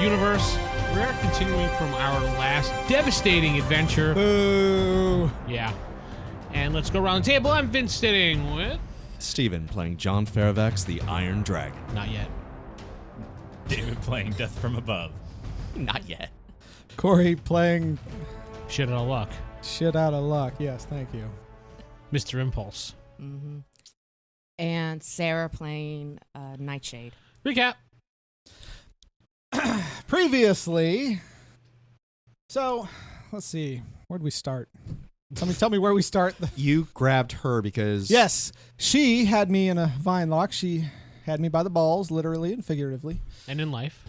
universe. We're continuing from our last devastating adventure. Boo. Yeah. And let's go around the table. I'm Vince sitting with... Steven playing John Fairfax, the Iron Dragon. Not yet. David playing Death from Above. Not yet. Corey playing Shit out of luck. shit out of luck. Yes, thank you. Mr. Impulse. Mm-hmm. And Sarah playing Nightshade. Recap. Previously, so let's see. Where'd we start? Tell me where we start. You grabbed her because... Yes, she had me in a vine lock. She had me by the balls, literally and figuratively. And in life.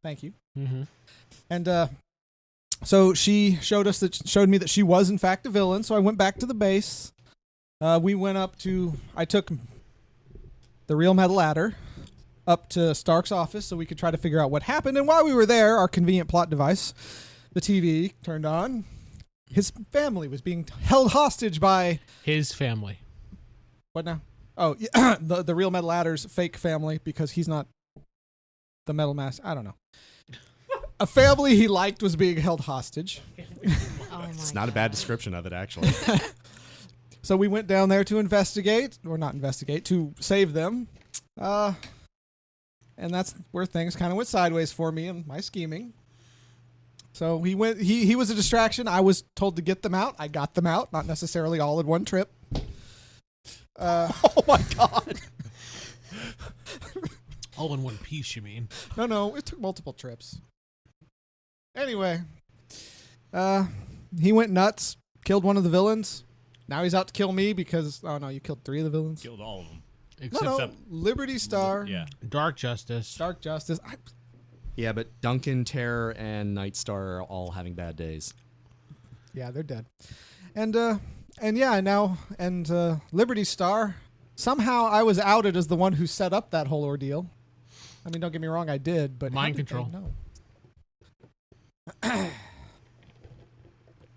Thank you. Mm-hmm. And so she showed me that she was in fact a villain. So I went back to the base. We went up to... I took the real metal ladder up to Stark's office so we could try to figure out what happened. And while we were there, our convenient plot device, the TV, turned on. His family was being held hostage by... His family. What now? Oh, yeah, the real metal ladder's fake family because he's not the metal master. I don't know. A family he liked was being held hostage. It's not a bad description of it, actually. So we went down there to investigate, or not investigate, to save them. And that's where things kind of went sideways for me and my scheming. So he was a distraction. I was told to get them out. I got them out, not necessarily all in one trip. Oh my god. All in one piece, you mean? No, it took multiple trips. Anyway, he went nuts, killed one of the villains. Now he's out to kill me because, oh no, you killed 3 of the villains. Killed all of them. No, Liberty Star, Yeah. Dark Justice. Dark Justice. Yeah, but Duncan, Terror, and Nightstar are all having bad days. Yeah, they're dead. And Liberty Star, somehow I was outed as the one who set up that whole ordeal. I mean, don't get me wrong, I did, but Mind control. No.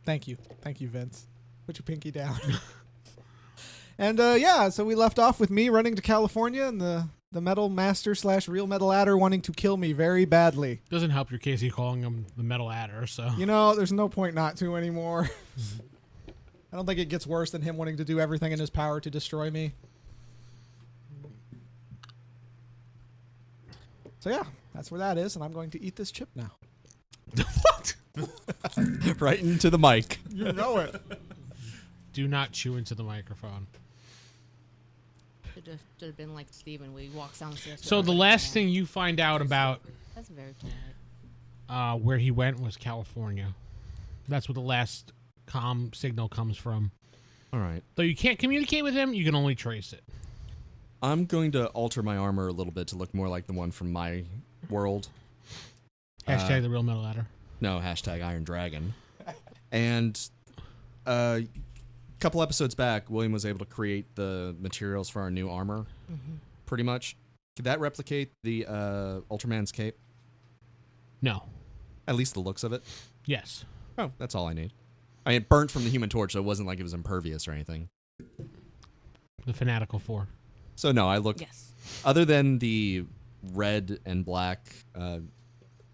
Thank you, Vince. Put your pinky down. And so we left off with me running to California and the metal master / real metal adder wanting to kill me very badly. Doesn't help your case you calling him the Metal Adder, so... You know, there's no point not to anymore. I don't think it gets worse than him wanting to do everything in his power to destroy me. So yeah, that's where that is, and I'm going to eat this chip now. What? Right into the mic. You know it. Do not chew into the microphone. Should have been like Steven when he walks down the stairs. So the last thing you find out about That's very polite. where he went was California. That's where the last comm signal comes from. All right. Though you can't communicate with him, you can only trace it. I'm going to alter my armor a little bit to look more like the one from my world. Hashtag the real Metal Adder. No, hashtag Iron Dragon. And a couple episodes back, William was able to create the materials for our new armor, pretty much. Could that replicate the Ultraman's cape? No. At least the looks of it? Yes. Oh, that's all I need. I mean, it burnt from the Human Torch, so it wasn't like it was impervious or anything. The Fanatical 4. So no, I look... Yes. Other than the red and black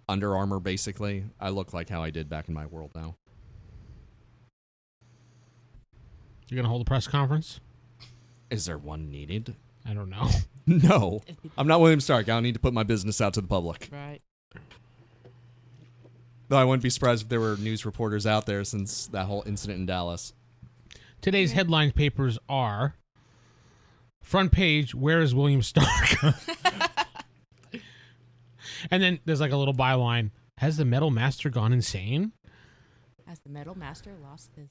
Under Armour, basically, I look like how I did back in my world now. You're going to hold a press conference? Is there one needed? I don't know. No. I'm not William Stark. I don't need to put my business out to the public. Right. Though I wouldn't be surprised if there were news reporters out there since that whole incident in Dallas. Today's headline papers are... Front page, where is William Stark? And then there's like a little byline. Has the Metal Master gone insane? Has the Metal Master lost his...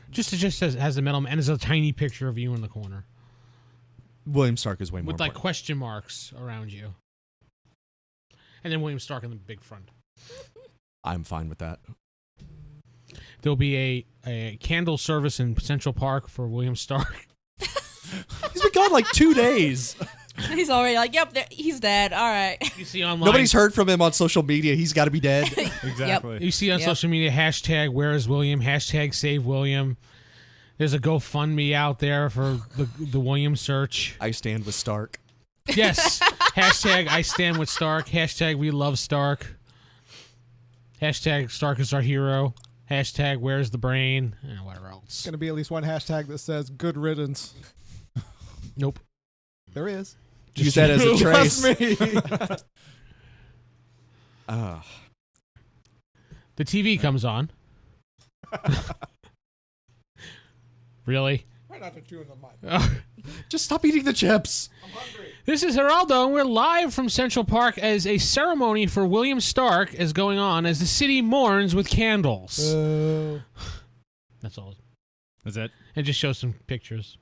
It just says, has the Metal... And there's a tiny picture of you in the corner. William Stark is way more With like important. question marks around you. And then William Stark in the big front. I'm fine with that. There'll be a candle service in Central Park for William Stark. He's been gone like 2 days. He's already like, yep, he's dead. All right. You see online. Nobody's heard from him on social media. He's got to be dead. Exactly. You see on social media, hashtag where is William, hashtag save William. There's a GoFundMe out there for the William search. I stand with Stark. Yes. Hashtag I stand with Stark. Hashtag we love Stark. Hashtag Stark is our hero. Hashtag where's the brain? And whatever else. It's going to be at least one hashtag that says good riddance. Nope. There is. Use that as a trace. Trust me. The TV comes on. Really? Try not to chew in the mic. Just stop eating the chips. I'm hungry. This is Geraldo, and we're live from Central Park as a ceremony for William Stark is going on as the city mourns with candles. That's all. Was it? And just show some pictures.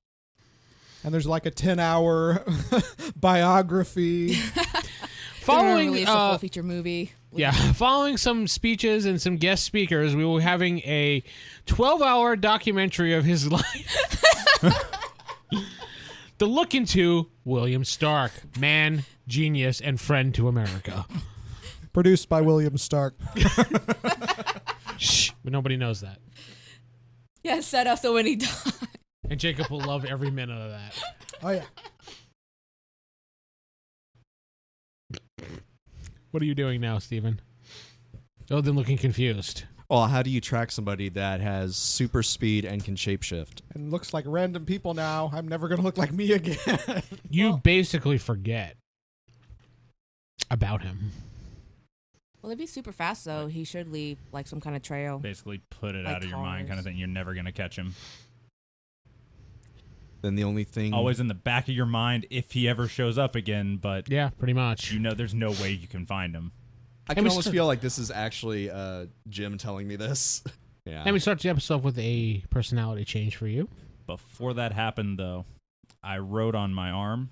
And there's like a 10-hour biography. Following release a full feature movie. Following some speeches and some guest speakers, we will be having a 12-hour documentary of his life. To look into William Stark, man, genius, and friend to America. Produced by William Stark. Shh, but nobody knows that. Yeah, set up so when he died. And Jacob will love every minute of that. Oh, yeah. What are you doing now, Steven? Oh, then looking confused. Well, how do you track somebody that has super speed and can shapeshift? And looks like random people now. I'm never going to look like me again. You basically forget about him. Well, if he's super fast, though, he should leave like some kind of trail. Basically put it Like out of your mind kind of cars. thing. You're never going to catch him. Then the only thing... Always in the back of your mind if he ever shows up again, but Yeah, pretty much. you know there's no way you can find him. I can almost feel like this is actually Jim telling me this. Yeah. And we start the episode with a personality change for you. Before that happened, though, I wrote on my arm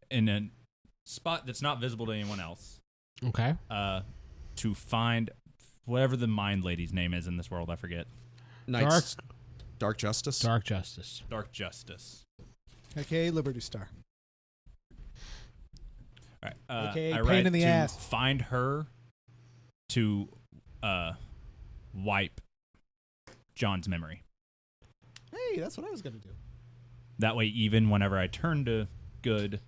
in a spot that's not visible to anyone else Okay. to find whatever the mind lady's name is in this world. I forget. Dark Justice? Dark Justice. Dark Justice. AKA Liberty Star. All right. AKA I pain write in the to ass. find her to wipe John's memory. Hey, that's what I was going to do. That way, even whenever I turn to good,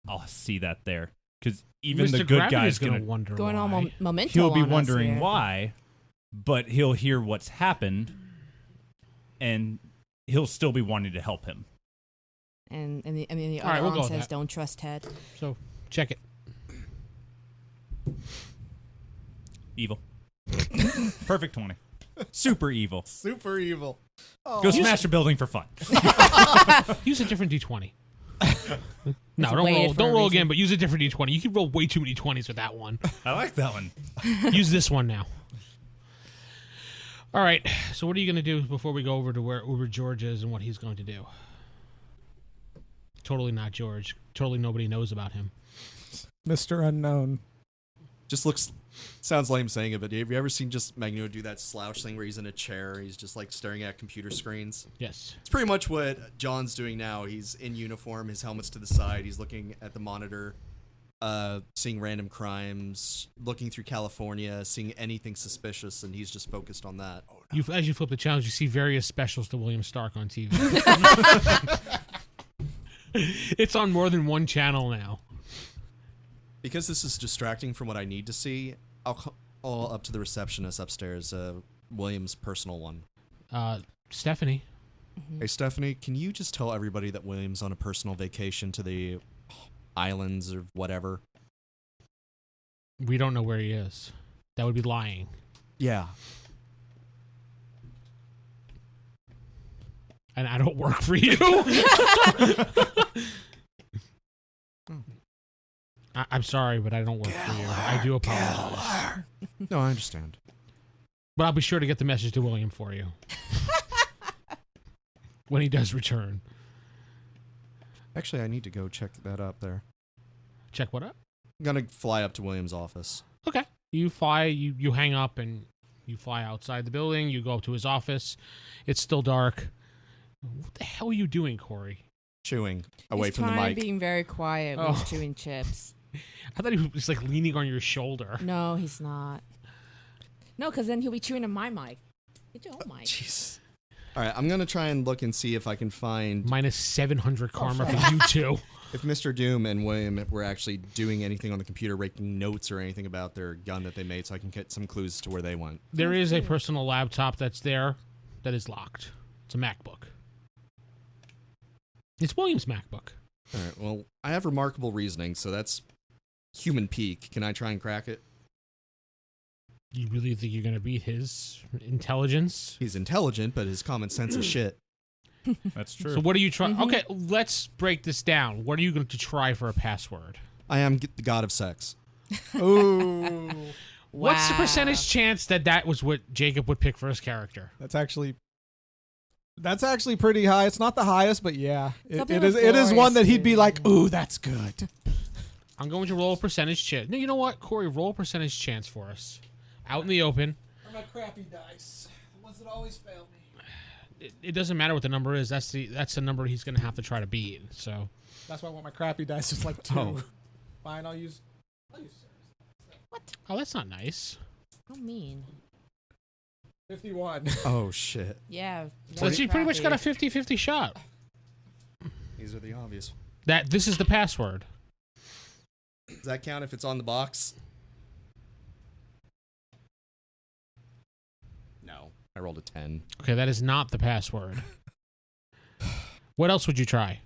I'll see that there. Because even Mr. the good Gravity's guy's gonna going to... wonder Going why. on memento. He'll be on us wondering here. why, but he'll hear what's happened, and he'll still be wanting to help him. And the All right, other we'll go arm with says, that. "Don't trust Ted." So, check it. Evil. Perfect 20. Super evil. Super evil. Oh. Go smash a building for fun. Use a different D20. No, It's don't weighted roll. for Don't a roll reason. again, but use a different D20. You can roll way too many 20s with that one. I like that one. Use this one now. All right. So, what are you going to do before we go over to where Uber George is and what he's going to do? Totally not George. Totally nobody knows about him. Mr. Unknown. Just looks... Sounds lame saying it, but have you ever seen just Magneto do that slouch thing where he's in a chair, he's just like staring at computer screens? Yes. It's pretty much what John's doing now. He's in uniform, his helmet's to the side, he's looking at the monitor, seeing random crimes, looking through California, seeing anything suspicious, and he's just focused on that. As you flip the channels, you see various specials to William Stark on TV. It's on more than one channel now. Because this is distracting from what I need to see, I'll call up to the receptionist upstairs, William's personal one. Stephanie. Hey, Stephanie, can you just tell everybody that William's on a personal vacation to the islands or whatever? We don't know where he is. That would be lying. Yeah. And I don't work for you. I'm sorry, but I don't work for you. I do apologize. No, I understand. But I'll be sure to get the message to William for you. When he does return. Actually, I need to go check that up there. Check what up? I'm going to fly up to William's office. Okay. You fly, you hang up, and you fly outside the building. You go up to his office. It's still dark. What the hell are you doing, Corey? Chewing away He's from the trying mic. being very quiet when Oh. he's chewing chips. I thought he was like leaning on your shoulder. No, he's not. No, because then he'll be chewing in my mic. Get your own mic. Jeez. All right, I'm gonna try and look and see if I can find Minus 700 karma for you two. if Mr. Doom and William were actually doing anything on the computer, making notes or anything about their gun that they made, so I can get some clues to where they went. There is a personal laptop that's there that is locked. It's a MacBook. It's William's MacBook. All right. Well, I have remarkable reasoning, so that's human peak. Can I try and crack it? You really think you're going to beat his intelligence? He's intelligent, but his common sense is shit. That's true. So what are you trying? Okay, let's break this down. What are you going to try for a password? I am the god of sex. Ooh. What's the Wow. percentage chance that was what Jacob would pick for his character? That's actually pretty high. It's not the highest, but yeah, Something it is. with It is one that he'd be Florence. like, "Ooh, that's good." I'm going to roll a percentage chance. No, you know what, Corey? Roll a percentage chance for us. Out in the open. My crappy dice, the ones that always fail me. It doesn't matter what the number is. That's the number he's going to have to try to beat. So That's why I want my crappy dice is like 2. Oh. Fine, I'll use. oh, that's not nice. How mean. 51. Oh shit! Yeah. So very you pretty much got a crappy. 50-50 shot. These are the obvious. That this is the password. Does that count if it's on the box? No, I rolled a 10. Okay, that is not the password. What else would you try?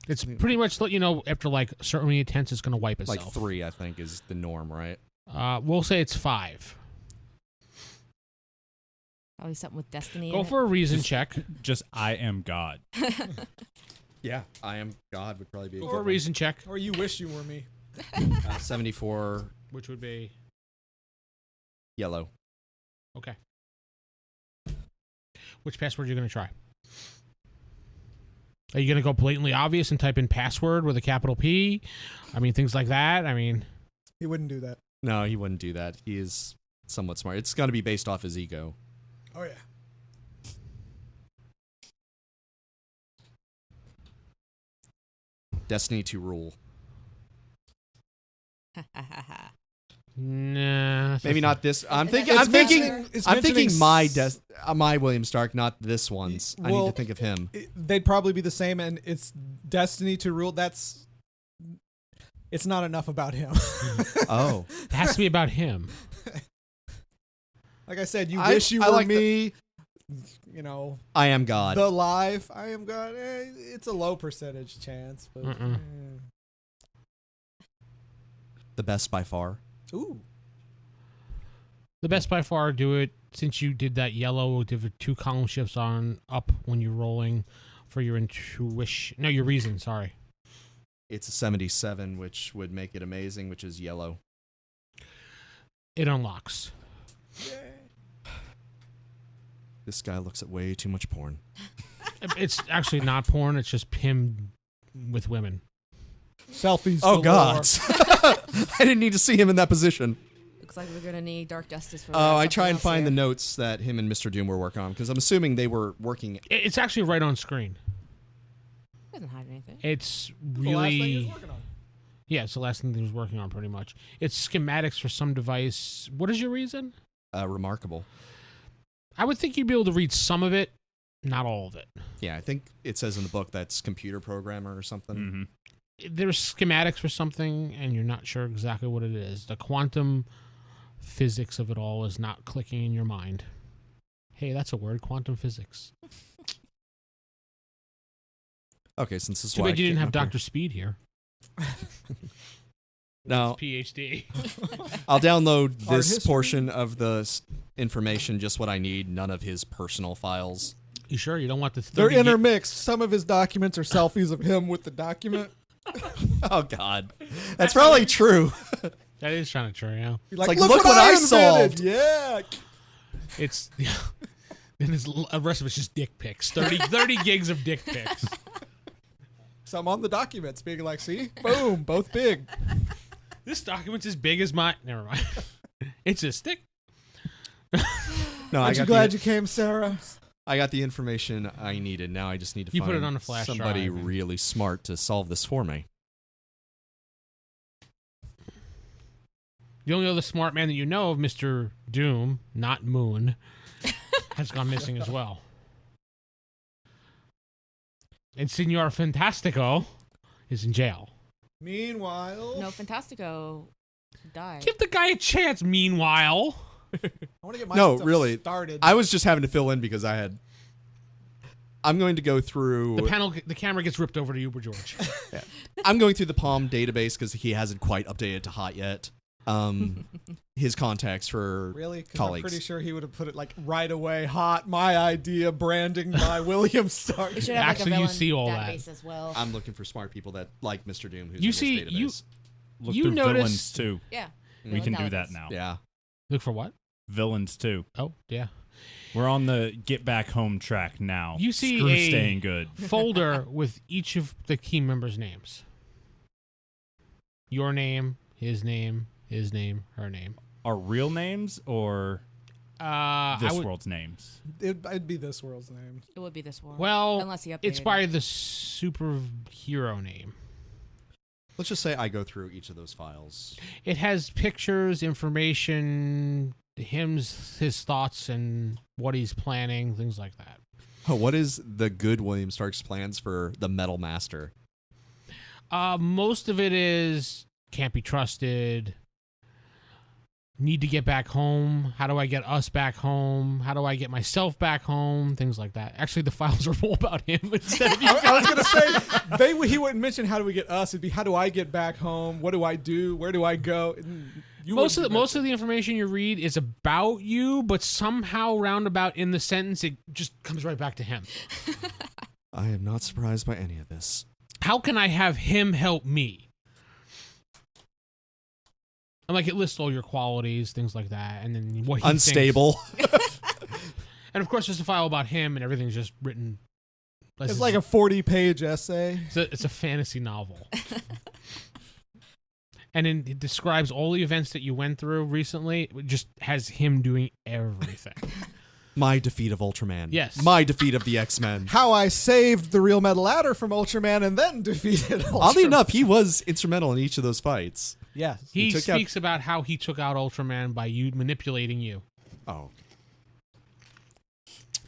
It's pretty much let you know after like certain many attempts it's going to wipe itself. Like 3, I think, is the norm, right? We'll say it's 5. Probably something with destiny. Go in for a reason check. Just I am God. Yeah, I am God would probably be. Go for a reason check, Or you wish you were me. 74 which would be yellow. okay. Which password are you going to try? Are you going to go blatantly obvious and type in password with a capital P? I mean, things like that. I mean, He wouldn't do that. No, he wouldn't do that. He is somewhat smart. It's got to be based off his ego. Oh yeah. Destiny to rule. it. nah. Maybe not this. I'm thinking. It's I'm thinking. mentioning- it's I'm thinking mentioning my William Stark, not this one's. I need Well, to think of him. They'd probably be the same, and it's destiny to rule. It's not enough about him. Oh, It has to be about him. Like I said, you I- wish you I were like me. You know, I am God. the life. I am God. It's a low percentage chance, but The best by far. ooh, The best by far do it since you did that yellow, did 2 column shifts on up when you're rolling for your intuition. No, your reason, sorry. It's a 77, which would make it amazing, which is yellow. It unlocks. This guy looks at way too much porn. It's actually not porn, it's just him with women. selfies. Oh galore. God! I didn't need to see him in that position. Looks like we're gonna need Dark Justice for. Oh, I something try and else find the here. notes that him and Mr. Doom were working on because I'm assuming they were working. It's actually right on screen. Doesn't hide anything. It's The last thing he was really... working on. Yeah, it's the last thing he was working on pretty much. It's schematics for some device. What is your reason? Remarkable. I would think you'd be able to read some of it, not all of it. Yeah, I think it says in the book that's computer programmer or something. Mm-hmm. There's schematics for something, and you're not sure exactly what it is. The quantum physics of it all is not clicking in your mind. Hey, that's a word, quantum physics. Okay, since this is Too why bad you I didn't have came up Dr. Speed here. here. No, PhD. I'll download Art this history? portion of the information, just what I need, none of his personal files. You sure you don't want the They're 30 gig- intermixed. Some of his documents are selfies of him with the document. Oh God, that's probably true. That is kind of true, yeah. You're like, look what I invented. solved. Yeah. It's then the rest of it's just dick pics. 30 gigs of dick pics. Some on the documents being like, see, boom, both big. This document's as big as my. Never mind. It's a stick. No, Aren't you glad you came, Sarah? I got the information I needed. Now I just need to You find put it on a flash somebody drive and- really smart to solve this for me. The only other smart man that you know of, Mr. Doom, not Moon, has gone missing as well. And Senor Fantastico is in jail. Meanwhile, No, Fantastico died. Give the guy a chance, meanwhile. I want to get my No, stuff really. started. I was just having to fill in because I'm going to go through. The camera gets ripped over to Uber George. I'm going through the P.O.M database because he hasn't quite updated to hot yet. His contacts for Really? Because I'm colleagues. pretty sure he would have put it like right away. Hot, my idea, branding by William Stark. You should have Actually, like a you villain see all that. database as well. I'm looking for smart people that like Mr. Doom, who's You in see- this you- database. Look You through villains noticed- too. yeah. We can do that database. now. Yeah. Look for what? Villains too. Oh, yeah. We're on the get back home track now. You see Screw a- staying good. Folder with each of the team members' names. Your name, his name, her name. Our real names or this world's names? It'd be this world's name. It would be this one. Well, unless he updated it's by the superhero name. Let's just say I go through each of those files. It has pictures, information, his thoughts, and what he's planning, things like that. Oh, what is the good William Stark's plans for the Metal Master? Most of it is can't be trusted. Need to get back home. How do I get us back home? How do I get myself back home? Things like that. Actually, the files are all about him instead of you. I was gonna say he wouldn't mention how do we get us. It'd be how do I get back home? What do I do? Where do I go? Most of the information you read is about you, but somehow roundabout in the sentence, it just comes right back to him. I am not surprised by any of this. How can I have him help me? And like it lists all your qualities, things like that, and then what he Unstable. thinks. And of course, there's a file about him, and everything's just written. It's like a 40-page essay. It's a fantasy novel. And then it describes all the events that you went through recently. It just has him doing everything. My defeat of Ultraman. Yes. My defeat of the X-Men. How I saved the real Metal Adder from Ultraman and then defeated Ultraman. Oddly enough, he was instrumental in each of those fights. Yes. He took speaks about how he took out Ultraman by you manipulating you Oh.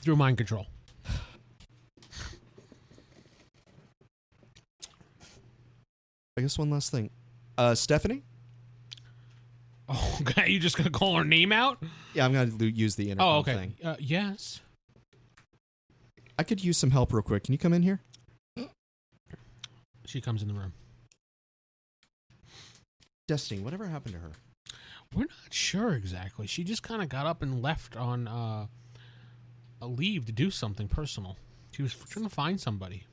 through mind control. I guess one last thing. Stephanie? Oh, okay. You just gonna call her name out? Yeah, I'm going to use the intercom Oh, okay. thing. Yes. I could use some help real quick. Can you come in here? She comes in the room. Destiny, whatever happened to her? We're not sure exactly. She just kind of got up and left on a leave to do something personal. She was trying to find somebody.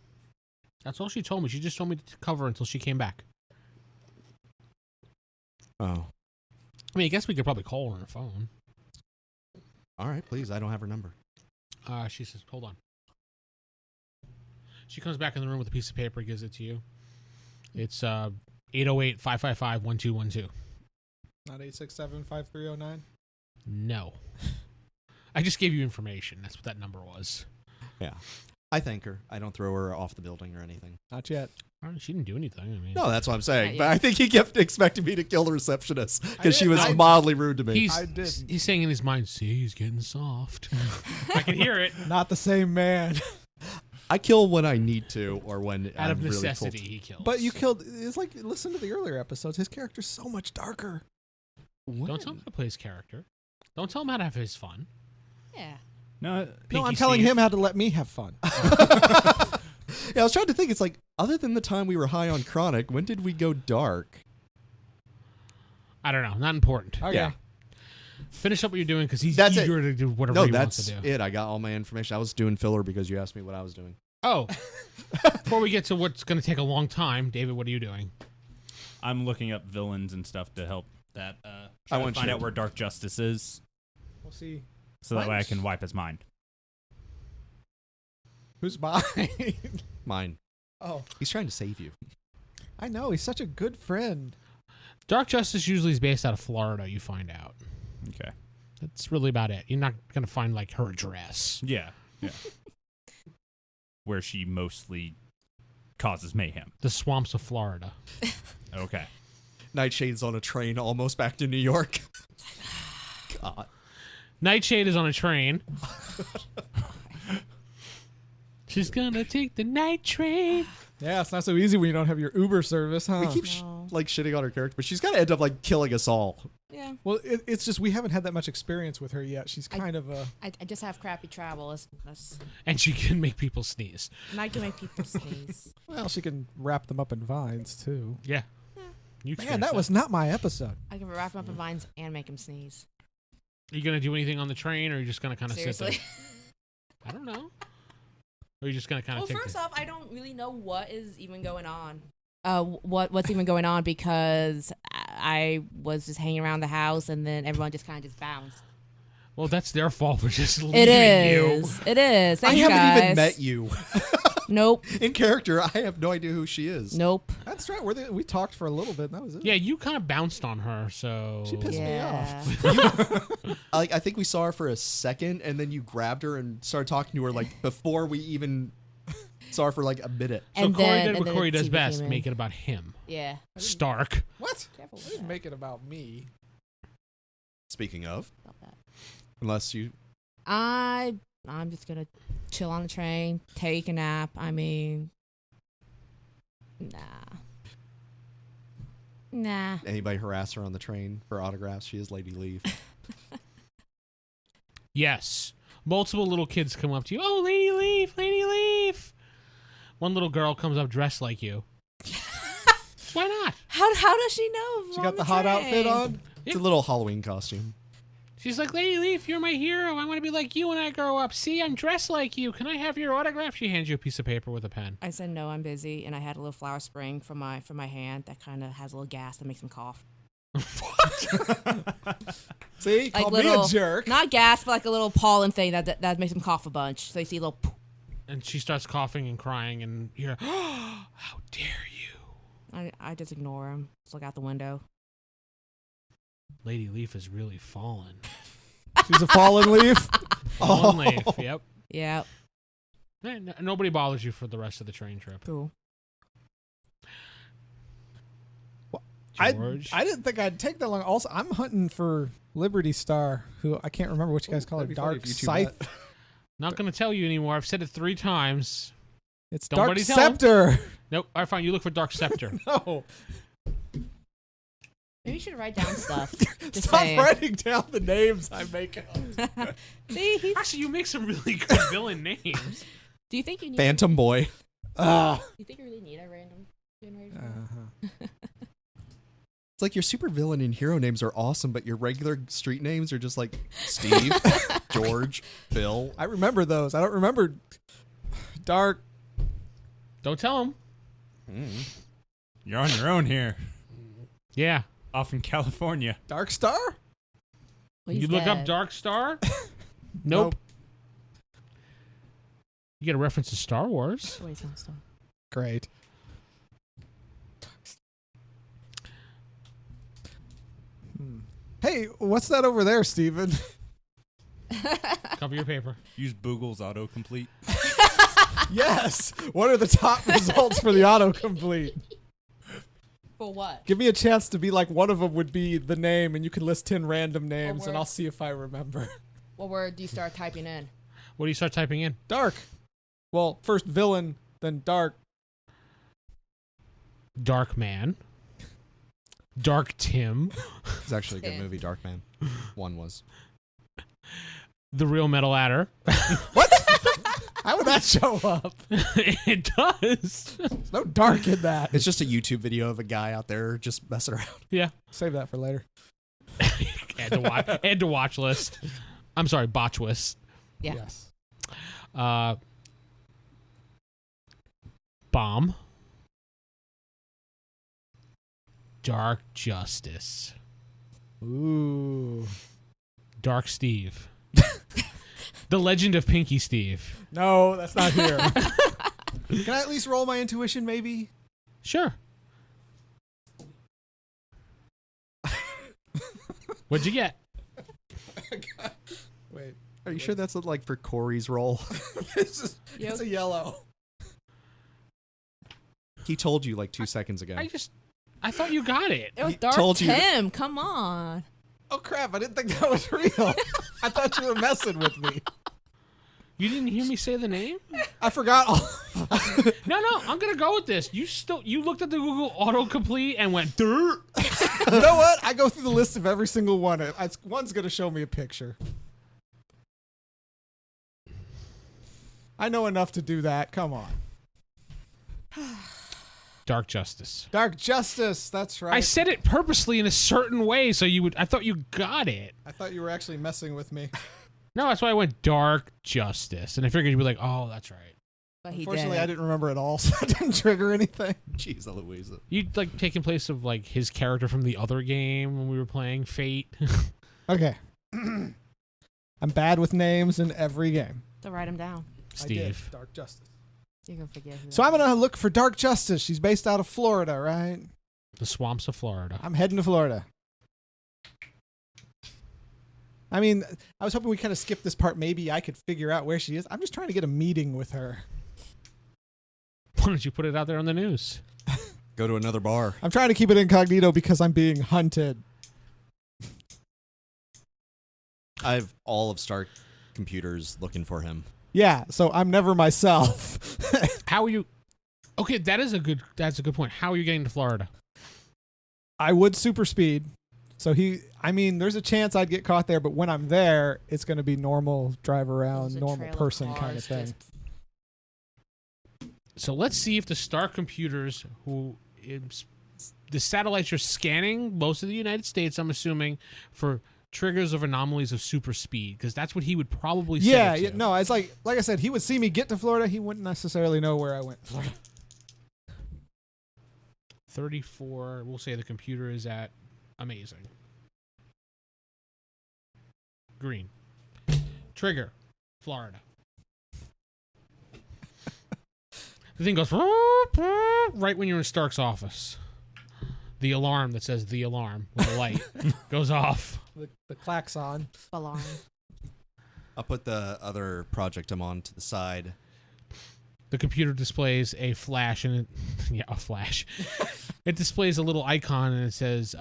That's all she told me. She just told me to cover until she came back. Oh. I mean, I guess we could probably call her on her phone. All right, please. I don't have her number. She says, hold on. She comes back in the room with a piece of paper, gives it to you. It's 808-555-1212. Not 867-5309. No. I just gave you information. That's what that number was. Yeah. I thank her. I don't throw her off the building or anything. Not yet. She didn't do anything. I mean, No, that's what I'm saying. Not But yet. I think he kept expecting me to kill the receptionist because she did. was I- mildly rude to me. he's didn't. saying in his mind, see, he's getting soft. I can hear it. Not the same man. I kill when I need to or when Out of I'm really necessity, full- he kills. But you killed. It's like listen to the earlier episodes. His character's so much darker. Don't tell him how to play his character. Don't tell him how to have his fun. Yeah. No, No, I'm Pinky telling Steve. him how to let me have fun. Yeah, I was trying to think. It's like, other than the time we were high on Chronic, when did we go dark? I don't know. Not important. Okay. Yeah. Finish up what you're doing because he's That's eager to do whatever No, he wants that's to do. it. I got all my information. I was doing filler because you asked me what I was doing. Oh, before we get to what's going to take a long time, David, what are you doing? I'm looking up villains and stuff to help that. I Try to want find you- out where Dark Justice is, We'll see. so that way I Mine's- can wipe his mind. Who's mine? Mine. Oh, He's trying to save you. I know. He's such a good friend. Dark Justice usually is based out of Florida, you find out. Okay. That's really about it. You're not going to find, like, her address. Yeah. Yeah. Where she mostly causes mayhem. The swamps of Florida. Okay. Nightshade's on a train almost back to New York. God. Nightshade is on a train. She's gonna take the night train. Yeah, it's not so easy when you don't have your Uber service, huh? We keep like shitting on her character, but she's gonna end up like killing us all. Yeah. Well, it's just we haven't had that much experience with her yet. She's kind of a... I just have crappy travel. That's And she can make people sneeze. and I can make people sneeze. Well, she can wrap them up in vines, too. Yeah. You Man, that was not my episode. I can wrap them up in vines and make them sneeze. Are you gonna do anything on the train, or are you just gonna kind of sit there? Seriously. I don't know. Or are you just gonna kind of Well, take first off, I don't really know what is even going on. What's even going on, because I was just hanging around the house and then everyone just kind of just bounced. Well, that's their fault for just leaving It you. is. It is. I Thanks, haven't guys. even met you Nope. in character. I have no idea who she is. Nope. That's right. We talked for a little bit, and that was it. Yeah, you kind of bounced on her, so She pissed me off. Yeah. Like I think we saw her for a second, and then you grabbed her and started talking to her like before we even saw her for like a minute. So And Corey then- did and what then Corey the does TV best: came in. make it about him. Yeah. Stark. What? Careful I with didn't that. make it about me. Speaking of, About that. unless you I'm just gonna chill on the train, take a nap. I mean, nah. anybody harass her on the train for autographs, she is Lady Leaf. Yes. Multiple little kids come up to you. Oh, Lady Leaf, Lady Leaf. One little girl comes up dressed like you. Why not? How does she know? She got the hot outfit on. It's a little Halloween costume. She's like, Lady Leaf, you're my hero. I want to be like you when I grow up. See, I'm dressed like you. Can I have your autograph? She hands you a piece of paper with a pen. I said no, I'm busy, and I had a little flower spring from my hand that kind of has a little gas that makes him cough. See, call me little, a jerk. Not gas, but like a little pollen thing that makes him cough a bunch. So you see a little. And she starts coughing and crying, and you're, oh, how dare you? I just ignore him. Just look out the window. Lady Leaf has really fallen. She's a fallen leaf. Fallen Leaf, yep. Yeah. Nobody bothers you for the rest of the train trip. Cool. George? I didn't think I'd take that long. Also, I'm hunting for Liberty Star, who I can't remember what you guys call That'd it. be funny Dark if you two Scythe. met. Not going to tell you anymore. I've said it 3 times. It's Don't Dark nobody tell 'em. Scepter. Nope. All right, fine. You look for Dark Scepter. No. Maybe you should write down stuff. Just Stop saying. writing down the names I make up. See, Actually, you make some really good villain names. do you think you need? Phantom Boy. Do you think you really need a random generator? It's like your super villain and hero names are awesome, but your regular street names are just like Steve, George, Bill. I remember those. I don't remember Dark. Don't tell him. You're on your own here. Yeah. Off in California. Dark Star? Well, You he's look up dead. Dark Star? Nope. You get a reference to Star Wars. Wait, it's not Star. Great. Hey, what's that over there, Steven? Cover your paper. Use Boogle's autocomplete. Yes. What are the top results for the autocomplete? For what? Give me a chance to be like one of them would be the name, and you can list 10 random names, and word? I'll see if I remember. What word do you start typing in? What do you start typing in? Dark. Well, first villain, then Dark. Dark Man. Dark Tim. It's actually a good Tim. movie, Darkman. One was. The Real Metal Adder. How would that show up? It does. There's no dark in that. It's just a YouTube video of a guy out there just messing around. Yeah. Save that for later. Add to watch list. I'm sorry, botch list. Yeah. Yes. Bomb. Dark Justice. Ooh. Dark Steve. The Legend of Pinky Steve. No, that's not here. Can I at least roll my intuition, maybe? Sure. What'd you get? Wait. Are you sure that's like for Corey's role? It's a yellow. He told you like 2 seconds ago. I thought you got it. It was He Dark told you- Tim. Come on. Oh, crap. I didn't think that was real. I thought you were messing with me. You didn't hear me say the name? I forgot all. No, I'm gonna go with this. You looked at the Google autocomplete and went dirt. You know what? I go through the list of every single one. One's going to show me a picture. I know enough to do that. Come on. Dark Justice. Dark Justice. That's right. I said it purposely in a certain way, so you would. I thought you got it. I thought you were actually messing with me. No, that's why I went Dark Justice, and I figured you'd be like, "Oh, that's right." But he Unfortunately, did. I didn't remember it all, so I didn't trigger anything. Jeez, Louisa. You'd like taking place of like his character from the other game when we were playing Fate. Okay. I'm bad with names in every game. So write him down. I did. Steve. Dark Justice. You're gonna forget. Who So that I'm going to look for Dark Justice. She's based out of Florida, right? The swamps of Florida. I'm heading to Florida. I mean, I was hoping we kind of skipped this part. Maybe I could figure out where she is. I'm just trying to get a meeting with her. Why don't you put it out there on the news? Go to another bar. I'm trying to keep it incognito because I'm being hunted. I have all of Stark computers looking for him. Yeah, so I'm never myself. How are you? Okay, that's a good point. How are you getting to Florida? I would super speed. So there's a chance I'd get caught there, but when I'm there, it's going to be normal drive around, There's a normal trail of person kind of cars thing. just- So let's see if the Star computers, the satellites are scanning most of the United States, I'm assuming, for triggers of anomalies of super speed, because that's what he would probably say. Yeah, no, it's like I said, he would see me get to Florida. He wouldn't necessarily know where I went. 34. We'll say the computer is at amazing. Green. Trigger. Florida. The thing goes right when you're in Stark's office. The alarm that says the alarm with the light goes off. The klaxon. Alarm. I'll put the other project I'm on to the side. The computer displays a flash and a flash. It displays a little icon and it says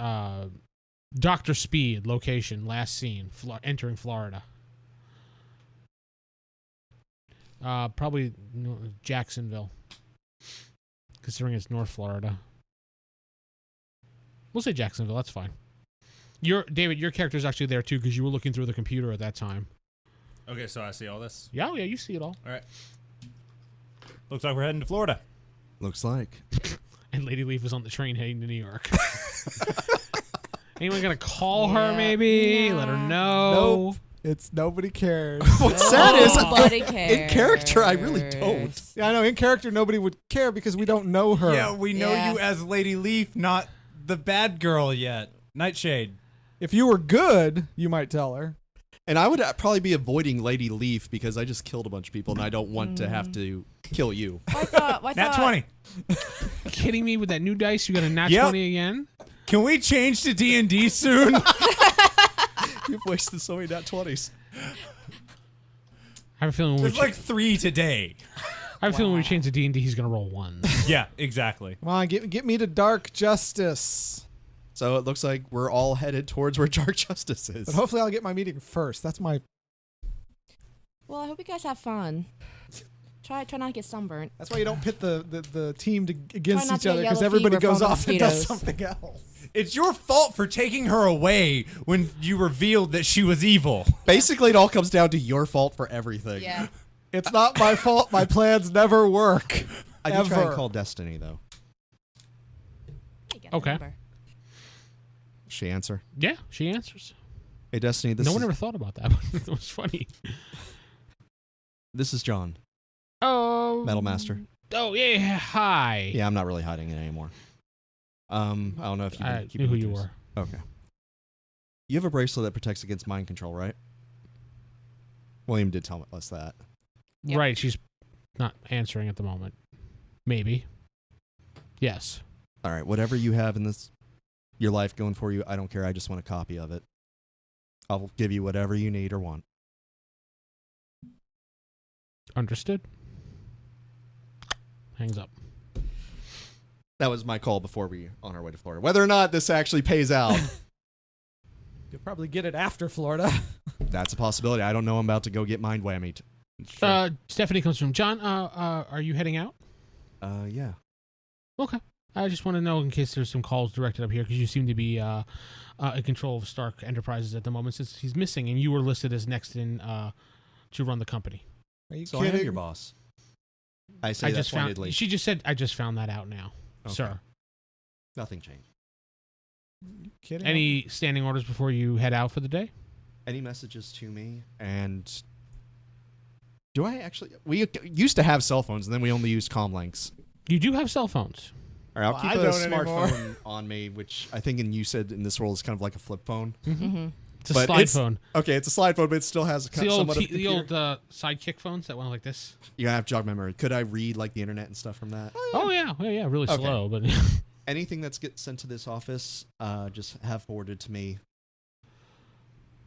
Dr.Speed, location, last seen, entering Florida. Probably Jacksonville, considering it's North Florida. We'll say Jacksonville. That's fine. David, your character's actually there too because you were looking through the computer at that time. Okay, so I see all this. Yeah, you see it all. All right. Looks like we're heading to Florida. Looks like. And Lady Leaf was on the train heading to New York. Anyone gonna call her? Maybe let her know. Nope. It's nobody cares. What's sad is Nobody cares. in character, I really don't. Yeah, I know. In character, nobody would care because we don't know her. Yeah, we know Yeah. you as Lady Leaf, not the bad girl yet. Nightshade. If you were good, you might tell her. And I would probably be avoiding Lady Leaf because I just killed a bunch of people and I don't want to have to kill you. Nat 20. Kidding me with that new dice? You got a nat Yep. 20 again? Can we change to D&D soon? You've wasted so many nat 20s. I have a feeling when we There's like 3 today. I have a feeling when we change to D&D, he's gonna roll ones. Yeah, exactly. Come on, get me to Dark Justice. So it looks like we're all headed towards where Dark Justice is. But hopefully I'll get my meeting first. That's my... Well, I hope you guys have fun. Try not to get sunburnt. That's why you don't pit the team against Try not each to get other because yellow everybody fever goes from the off and does mosquitoes. something else. It's your fault for taking her away when you revealed that she was evil. Basically, it all comes down to your fault for everything. Yeah. It's not my fault. My plans never work. I did try Ever. and call Destiny, though. I get the Okay. number. She answer. Yeah, she answers. Hey, Destiny, this No is one ever thought about that, but it was funny. this is John, Oh, Metal Master. Oh yeah, hi. Yeah, I'm not really hiding it anymore. I don't know if you I knew who you were. Okay. You have a bracelet that protects against mind control, right? William did tell us that. Yep. Right, she's not answering at the moment. Maybe. Yes. All right, whatever you have in your life going for you, I don't care. I just want a copy of it. I'll give you whatever you need or want. Understood. Hangs up. That was my call before we on our way to Florida. Whether or not this actually pays out. You'll probably get it after Florida. That's a possibility. I don't know. I'm about to go get mind whammied. Stephanie comes from John. Are you heading out? Yeah. Okay. I just want to know in case there's some calls directed up here because you seem to be in control of Stark Enterprises at the moment since he's missing and you were listed as next in to run the company. Are you So kidding? I am your boss. I say that pointedly. She just said, I just found that out now, Okay. sir. Nothing changed. You kidding? Any standing orders before you head out for the day? Any messages to me? And do I actually? We used to have cell phones, and then we only used comlinks. You do have cell phones. All right, I'll Well, keep I a don't smartphone anymore. on me, which I think, and you said in this world is kind of like a flip phone. Mm-hmm. It's a But slide it's- phone. Okay, it's a slide phone, but it still has It's the old, somewhat of a the old computer. sidekick phones that went like this. You have to jog memory. Could I read like the internet and stuff from that? Oh yeah, really Okay. slow, but Anything that's get sent to this office, just have forwarded to me.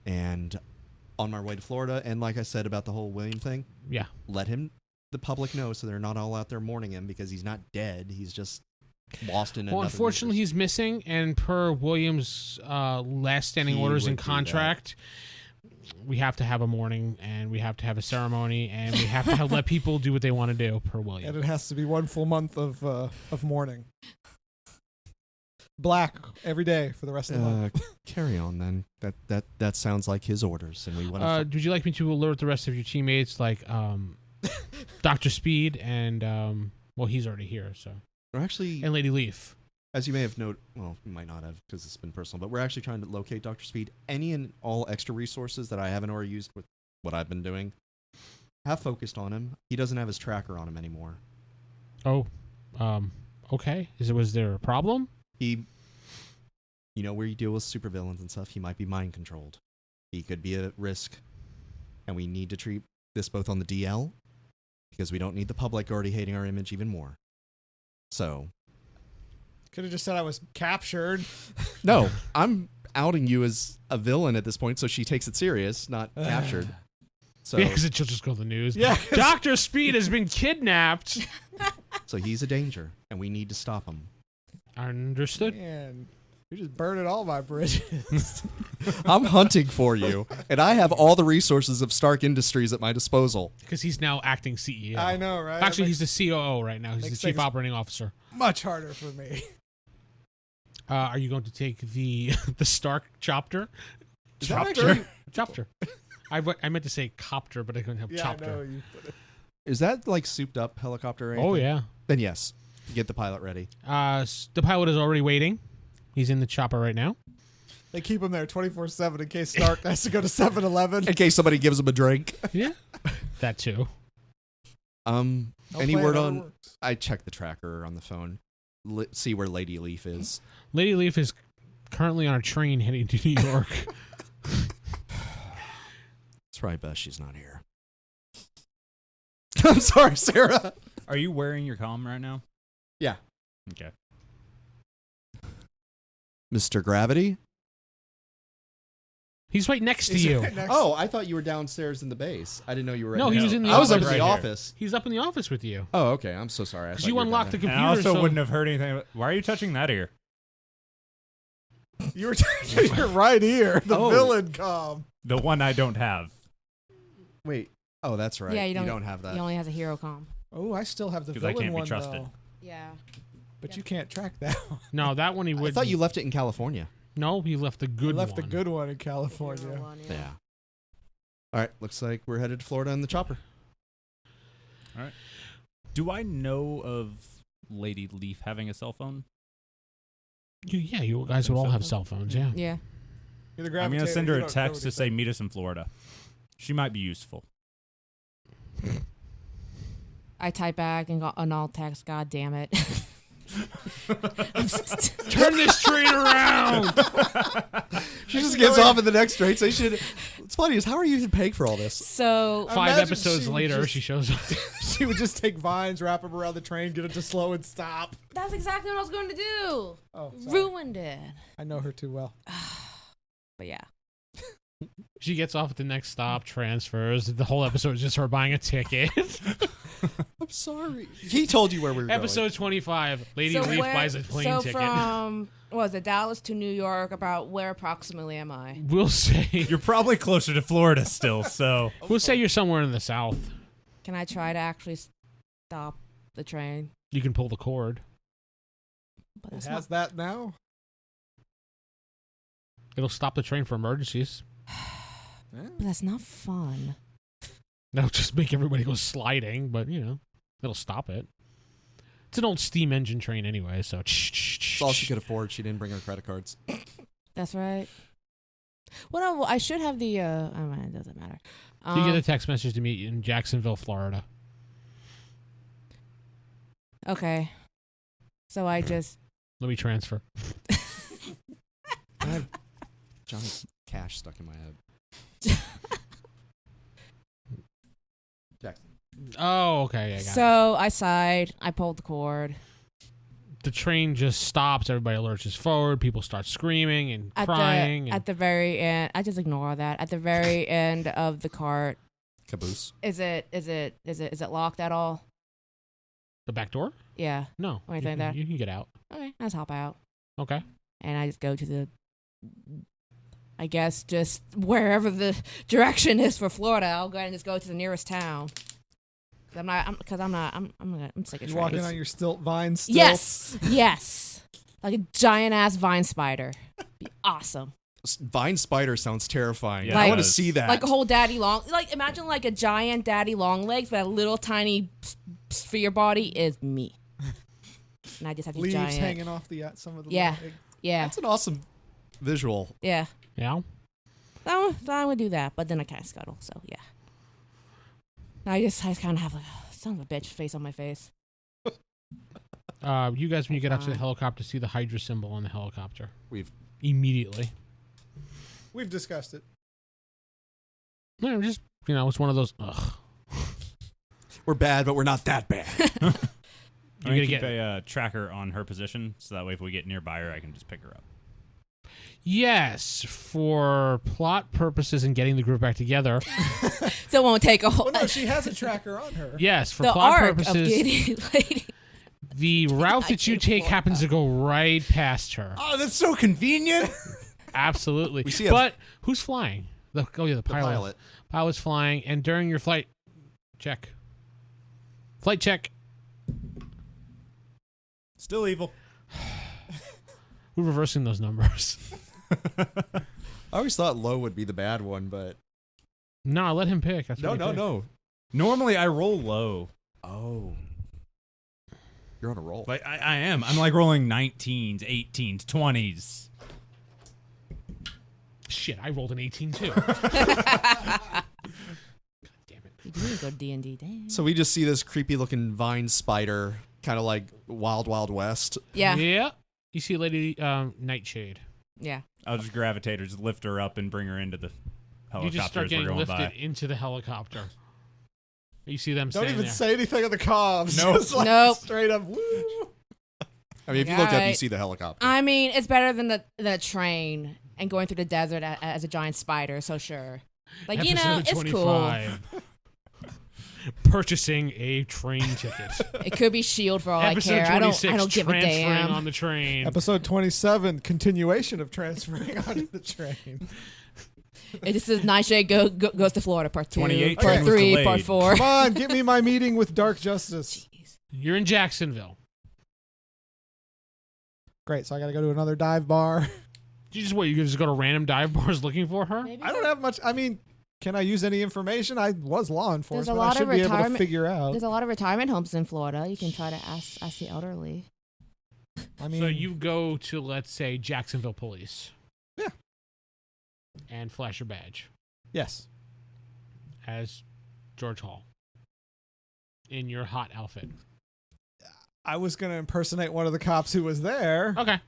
And on my way to Florida, and like I said about the whole William thing, yeah. let the public know so they're not all out there mourning him because he's not dead. He's just lost in Well, another unfortunately, universe. he's missing, and per Williams' last standing He orders would and do that. contract, we have to have a mourning, and we have to have a ceremony, and we have to let people do what they want to do. Per And Williams, it has to be 1 full month of mourning. Black every day for the rest of the month. Carry on then. That sounds like his orders, and we want to. would you like me to alert the rest of your teammates, like Dr. Speed and well, he's already here, so we're actually, and Lady Leaf. as you may have noted, well, you might not have because it's been personal, but we're actually trying to locate Dr. Speed. Any and all extra resources that I haven't already used with what I've been doing have focused on him. He doesn't have his tracker on him anymore. Oh, okay. Was there a problem? He, where you deal with supervillains and stuff, he might be mind controlled. He could be at risk, and we need to treat this both on the DL because we don't need the public already hating our image even more. So, Could have just said I was captured. no, I'm outing you as a villain at this point, so she takes it serious, not captured. So, Yeah, because she'll just go to the news. Yeah. Dr. Speed has been kidnapped. so he's a danger, and we need to stop him. Understood. Man, you're just burning all my bridges. I'm hunting for you, and I have all the resources of Stark Industries at my disposal. Because he's now acting CEO. I know, right? Actually, That he's the COO right now. He's the makes Chief things- Operating Officer. makes much harder for me. Are you going to take the the Stark chopter? Is that actually- Chopter. I meant to say copter, but I couldn't have Yeah, I chopter. know. You Is that like souped up helicopter? Or Oh, anything? yeah. Then yes, get the pilot ready. The pilot is already waiting. He's in the chopper right now. They keep him there 24/7 in case Stark has to go to 7-Eleven. In case somebody gives him a drink. Yeah. That too. Any word on? I checked the tracker on the phone. See where Lady Leaf is. Lady Leaf is currently on a train heading to New York. It's probably best she's not here. I'm sorry, Sarah. Are you wearing your comm right now? Yeah. Okay. Mr. Gravity? He's right next to you. Oh, I thought you were downstairs in the base. I didn't know you were. No, he was in the I was up office. in the Right here. office. He's up in the office with you. Oh, okay. I'm so sorry. I Because thought you were unlocked the down computer. And I also so wouldn't have heard anything. Why are you touching that ear? You were you're right here. The Oh. villain com. The one I don't have. there. Wait. Oh, that's right. Yeah, you don't have that. He only has a hero comm. Oh, I still have the 'Cause I villain can't be one trusted. though. Yeah. But you can't track that one. No, that one he I would. thought you left it in California. No, he left the I good left one. the good one in California. Hero one, Yeah. All right. Looks like we're headed to Florida in the chopper. Do I know of Lady Leaf having a cell phone? Yeah, you guys would all have cell phones. Yeah. Yeah. You're the I'm going to gravitator, send her you a don't know text to anything. say, meet us in Florida. She might be useful. I type back and go on all text. God damn it. Turn this train around. She just gets off at the next train station. What's funny is how are you even paying for all this? So 5 Imagine episodes she would later, just- she shows up. She would just take vines, wrap them around the train, get it to slow and stop. that's exactly what I was going to do. Oh, sorry. Ruined it. I know her too well. But yeah. She gets off at the next stop, transfers. The whole episode is just her buying a ticket. I'm sorry. He told you where we were Episode 25. Lady So Leaf where- buys a plane so ticket. from what was it, Dallas to New York? About where approximately am I? We'll say You're probably closer to Florida still, so you're somewhere in the south. Can I try to actually stop the train? You can pull the cord. But It that's has not. that now. It'll stop the train for emergencies. But that's not fun. That'll just make everybody go sliding, but it'll stop it. It's an old steam engine train anyway, so. It's all she could afford. She didn't bring her credit cards. That's right. Well, no, I should have the. It doesn't matter. You get a text message to meet you in Jacksonville, Florida. Okay. So I just. Let me transfer. I have Johnny's cash stuck in my head. Jackson. Oh, okay. I got it. So I sighed. I pulled the cord. The train just stops. Everybody lurches forward. People start screaming and crying. At the very end, I just ignore that. At the very end of the cart, Caboose. is it locked at all? The back door? Yeah. No. Or anything like that? You can get out. Okay, I just hop out, Okay. and I just go to the. I guess just wherever the direction is for Florida, I'll go ahead and just go to the nearest town. I'm sick of You walking trains. on your stilt vines. Still? Yes, like a giant ass vine spider. Be awesome. Vine spider sounds terrifying. Yeah, I it want to does. see that. Like a whole daddy long, like imagine like a giant daddy long legs, but a little tiny sphere body is me. And I just have these Leaves giant. hanging off the some of the Yeah. leg. Yeah, That's an awesome visual. yeah. Yeah. So I would do that, but then I kind of scuttle. So yeah. I kind of have like son of a bitch face on my face. You guys, when you get out to the Fine. helicopter, see the Hydra symbol on the helicopter. We've Immediately. We've discussed it. No, just, it's one of those, ugh. We're bad, but we're not that bad. I'm You're gonna gonna keep get a tracker on her position, so that way if we get nearby her, I can just pick her up. Yes, for plot purposes and getting the group back together. Still won't take a whole. Well, no, she has a tracker on her. Yes, for the plot arc of purposes, getting lady. the route I that you think take Florida. happens to go right past her. Oh, that's so convenient. Absolutely. We see a- But who's flying? The The pilot. pilot. Pilot's flying, and during your flight check. Flight check. Still evil. We're reversing those numbers. I always thought low would be the bad one, but No, let him pick. That's no, what he no, picked. no. Normally I roll low. Oh, you're on a roll. Like I am. I'm like rolling 19s, 18s, 20s. Shit, I rolled an 18 too. God damn it. You do go D&D. Damn. So we just see this creepy looking vine spider, kind of like Wild Wild West. Yeah. Yeah. You see Lady Nightshade. Yeah. I'll just gravitate her, just lift her up and bring her into the helicopter You just start as we're getting going lifted by. into the helicopter. You see them Don't standing even there. say anything on the comms. Nope. Just like Nope. straight up. Woo. I mean, if you look up, you Alright. see the helicopter. I mean, it's better than the train and going through the desert as a giant spider. So sure. Like Episode it's 25. Purchasing a train ticket. cool. It could be Shield for all Episode I care. 26. I don't give a transferring damn. on the train. Episode 27, continuation of transferring onto the train. It just says Nightshade goes to Florida, part 2, 28 part train was 3, part delayed. 4. Come on, get me my meeting with Dark Justice. You're in Jacksonville. Great, so I got to go to another dive bar. You just go to random dive bars looking for her? I don't have much. I mean, can I use any information? I was law enforcement. lot I should of be able to retirement- figure out. There's a lot of retirement homes in Florida. You can try to ask the elderly. I mean, So you go to, let's say, Jacksonville Police. Yeah. And flash your badge yes. as George Hall in your hot outfit. I was going to impersonate one of the cops who was there. Okay.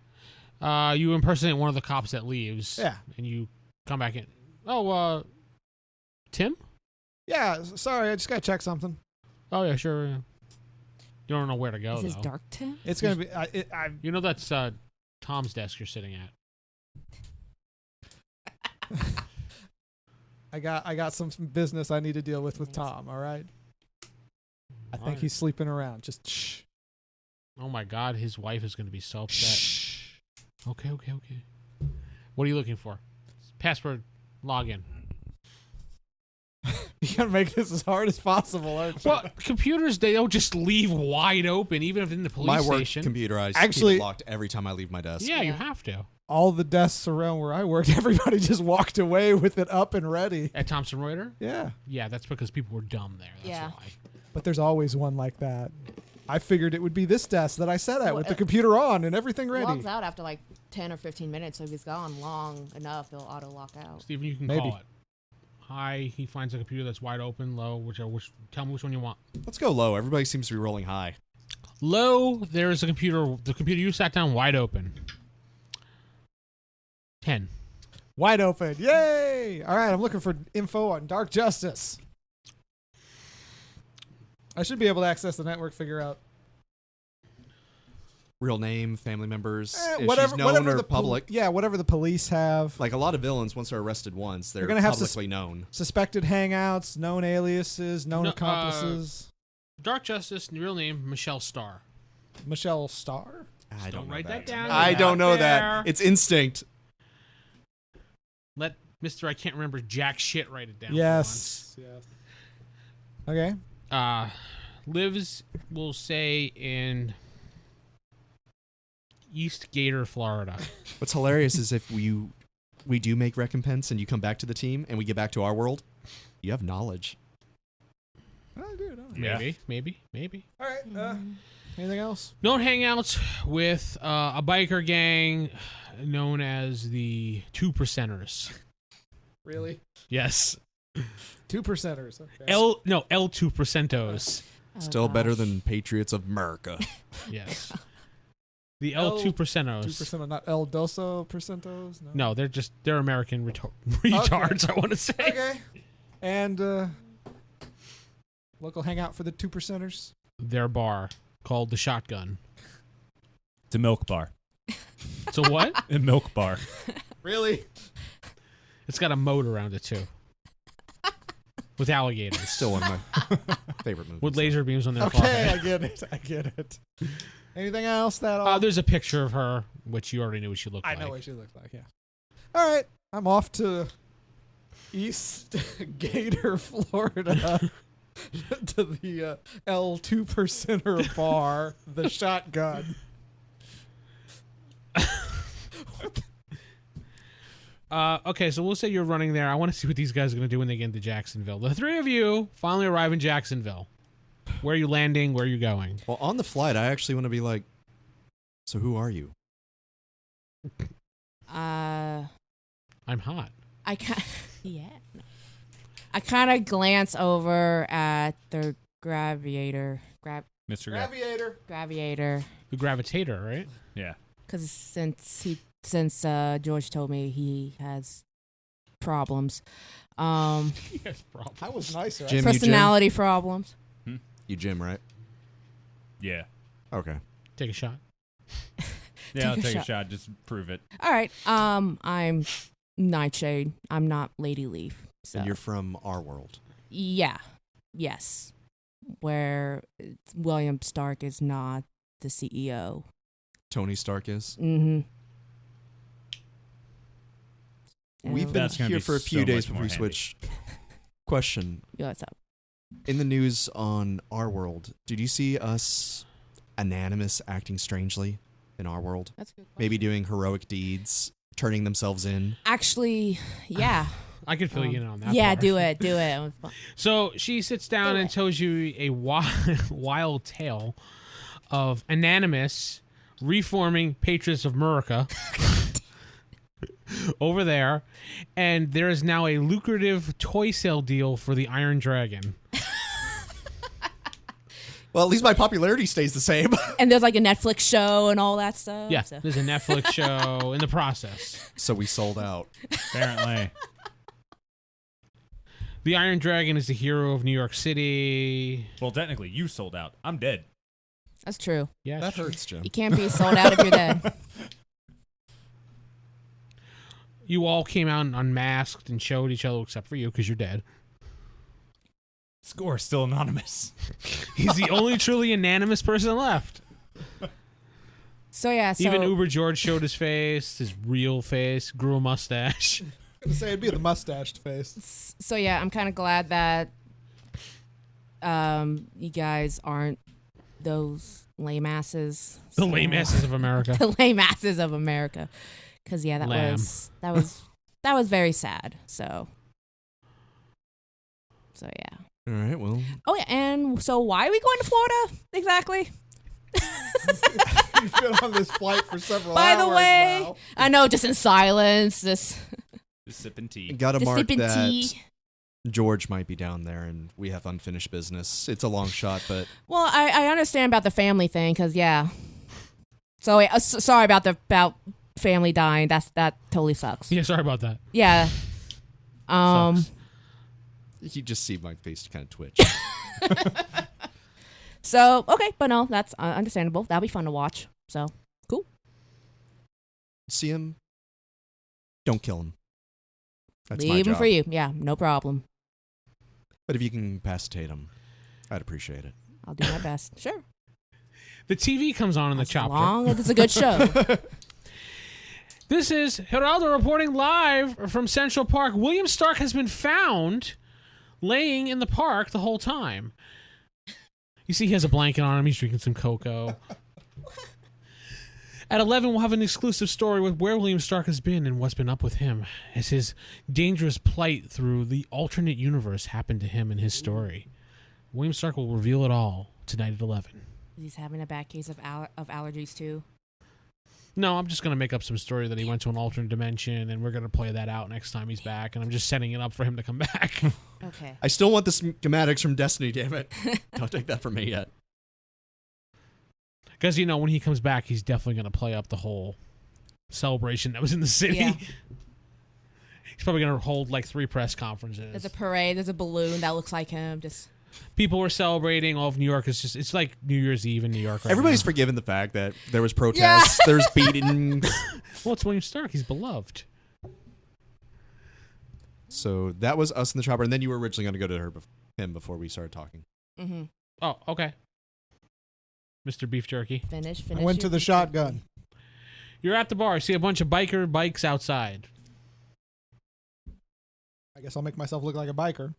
You impersonate one of the cops that leaves. Yeah. And you come back in. Oh, Tim? Yeah, sorry, I just got to check something. Oh, yeah, sure. Yeah. You don't know where to go, Is this though. Dark Tim? It's going to be. You know that's Tom's desk you're sitting at. I got some business I need to deal with Tom. All right. I think he's sleeping around. Just shh. Oh my God, his wife is going to be so upset. Shh. Okay. What are you looking for? Password login. You gotta make this as hard as possible, aren't you? Well, computers, they don't just leave wide open, even if in the police My work station. computer, I Actually- keep it locked every time I leave my desk. Yeah, you Yeah. have to. All the desks around where I worked, everybody just walked away with it up and ready. At Thomson Reuters? Yeah. Yeah, that's because people were dumb there. That's Yeah. why. But there's always one like that. I figured it would be this desk that I sat at with the Well, computer on and everything It ready. logs out after like 10 or 15 minutes, so if he's gone long enough, he'll auto lock out. Steven, you can Maybe. call it. Hi, he finds a computer that's wide open, low, tell me which one you want. Let's go low. Everybody seems to be rolling high. Low, there's a computer, the computer you sat down, wide open. 10. Wide open. Yay! All right, I'm looking for info on Dark Justice. I should be able to access the network, figure out Real name, family members, if whatever, she's known whatever or the public. whatever the police have. Like a lot of villains, once they're arrested once, they're gonna have publicly known. Suspected hangouts, known aliases, known No, accomplices. Dark Justice, real name, Michelle Starr. Michelle Starr? I don't know write that down. I don't know There. that. It's instinct. Let Mr. I can't remember jack shit write it down. Yes. Okay. For once. Lives, we'll say, in East Gator, Florida. What's hilarious is if we do make recompense and you come back to the team and we get back to our world, you have knowledge. Oh, dude. Oh. Yeah. Maybe. All right. Anything else? Known hangouts with a biker gang known as the 2%ers. Really? Yes. 2%ers. Okay. L2 percentos. Still gosh. better than Patriots of Murica. Yes. The L2 percentos. 2% not El Doso percentos? No, they're American retards, I want to say. Okay. And local hangout for the 2%ers? Their bar called the Shotgun. It's a milk bar. So what? A milk bar. Really? It's got a moat around it too. With alligators. Still one of my favorite movies. With laser beams on their Okay, forehead. I get it. Anything else that There's a picture of her, which you already knew what she looked I like. know what she looked like, yeah. All right. I'm off to East Gator, Florida. To the L2 percenter bar, the Shotgun. Okay, so we'll say you're running there. I want to see what these guys are going to do when they get into Jacksonville. The three of you finally arrive in Jacksonville. Where are you landing? Where are you going? Well, on the flight, I actually want to be like, so who are you? I'm hot. I kind yeah. I kind of glance over at the graviator, Mr. Guy. graviator, The gravitator, right? Yeah. because since George told me he has problems, Yes, probably. I was nicer. Jim, personality problems. You Jim, right? Yeah. Okay. Take a shot. Yeah, I'll Take a take a shot. shot. Just prove it. All right. I'm Nightshade. I'm not Lady Leaf. So And you're from our world. yeah, yes, where William Stark is not the CEO. Tony Stark is. Mm-hmm. We've been That's gonna here be for a few so days much before more we handy. switch. Question. What's up? In the news on our world, did you see us anonymous acting strangely in our world? That's a good question. Maybe doing heroic deeds, turning themselves in? Actually, yeah. I could fill you in on that. Yeah, part. do it. So she sits down Do and it. tells you a wild tale of Anonymous reforming Patriots of Murica over there, and there is now a lucrative toy sale deal for the Iron Dragon. Well, at least my popularity stays the same. And there's like a Netflix show and all that stuff. Yeah, so. there's a Netflix show in the process. So we sold out. Apparently. The Iron Dragon is the hero of New York City. Well, technically, you sold out. I'm dead. That's true. Yeah, That hurts, Jim. You can't be sold out if you're dead. You all came out unmasked and showed each other, except for you, because you're dead. Score still anonymous. He's the only truly unanimous person left. So yeah, so Even Uber George showed his face, his real face, grew a mustache. I was gonna say it'd be the mustached face. so yeah, I'm kind of glad that you guys aren't those lame asses. The lame asses of America. The lame asses of America. Because yeah, Lamb. that was very sad. So yeah. All right, well, Oh yeah, and so why are we going to Florida exactly? You've been on this flight for several By hours the way, now. I know, just in silence, just sipping tea. gotta mark sipping that tea. George might be down there and we have unfinished business. It's a long shot, but Well, I understand about the family thing, because yeah. So sorry about family dying. That totally sucks. Yeah, sorry about that. Yeah. Sucks. you just see my face kind of twitch. So okay, but no, that's understandable. That'll be fun to watch. So cool. See him, don't kill him. That's my Leave him job. for you. Yeah, no problem. But if you can incapacitate him, I'd appreciate it. I'll do my best. Sure. The TV comes on in the As chopper. long as it's a good show. This is Geraldo reporting live from Central Park. William Stark has been found laying in the park the whole time. You see he has a blanket on him. He's drinking some cocoa. At 11, we'll have an exclusive story with where William Stark has been and what's been up with him as his dangerous plight through the alternate universe happened to him in his story. William Stark will reveal it all tonight at 11. He's having a bad case of allergies too. No, I'm just going to make up some story that he went to an alternate dimension, and we're going to play that out next time he's back, and I'm just setting it up for him to come back. Okay. I still want the schematics from Destiny, damn it. Don't take that from me yet. Because, you know, when he comes back, he's definitely going to play up the whole celebration that was in the city. Yeah. He's probably going to hold, like, 3 press conferences. There's a parade. There's a balloon that looks like him. Just People were celebrating. All of New York is just, it's like New Year's Eve in New York right Everybody's now. forgiven the fact that there was protests, there's beatings. Well, it's William Stark. He's beloved. So that was us in the chopper, and then you were originally going to go to him before we started talking. mm-hmm. Oh, okay. Mr. Beef Jerky. Finish. I went to the shotgun. You're at the bar. You see a bunch of biker bikes outside. I guess I'll make myself look like a biker.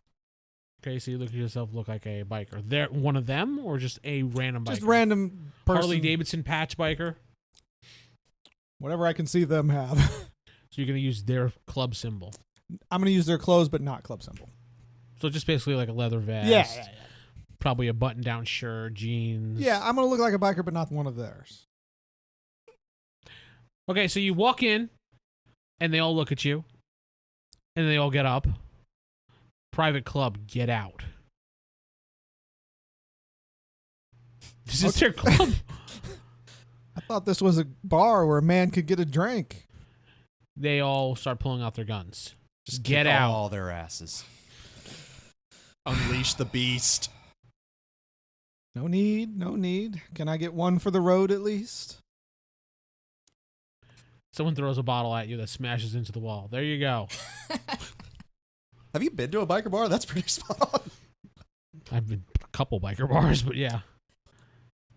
Okay, so you look at yourself, look like a biker. They're one of them, or just a random biker? Just random person. Harley Davidson patch biker. Whatever I can see them have. So you're gonna use their club symbol. I'm going to use their clothes, but not club symbol. So just basically like a leather vest. Yeah. Probably a button-down shirt, jeans. Yeah, I'm going to look like a biker, but not one of theirs. Okay, so you walk in, and they all look at you, and they all get up. Private club, get out. This is their club. I thought this was a bar where a man could get a drink. They all start pulling out their guns. Just Get kick out. all their asses. Unleash the beast. No need, no need. Can I get one for the road at least? Someone throws a bottle at you that smashes into the wall. There you go. Have you been to a biker bar? That's pretty spot on. I've been to a couple biker bars, but yeah.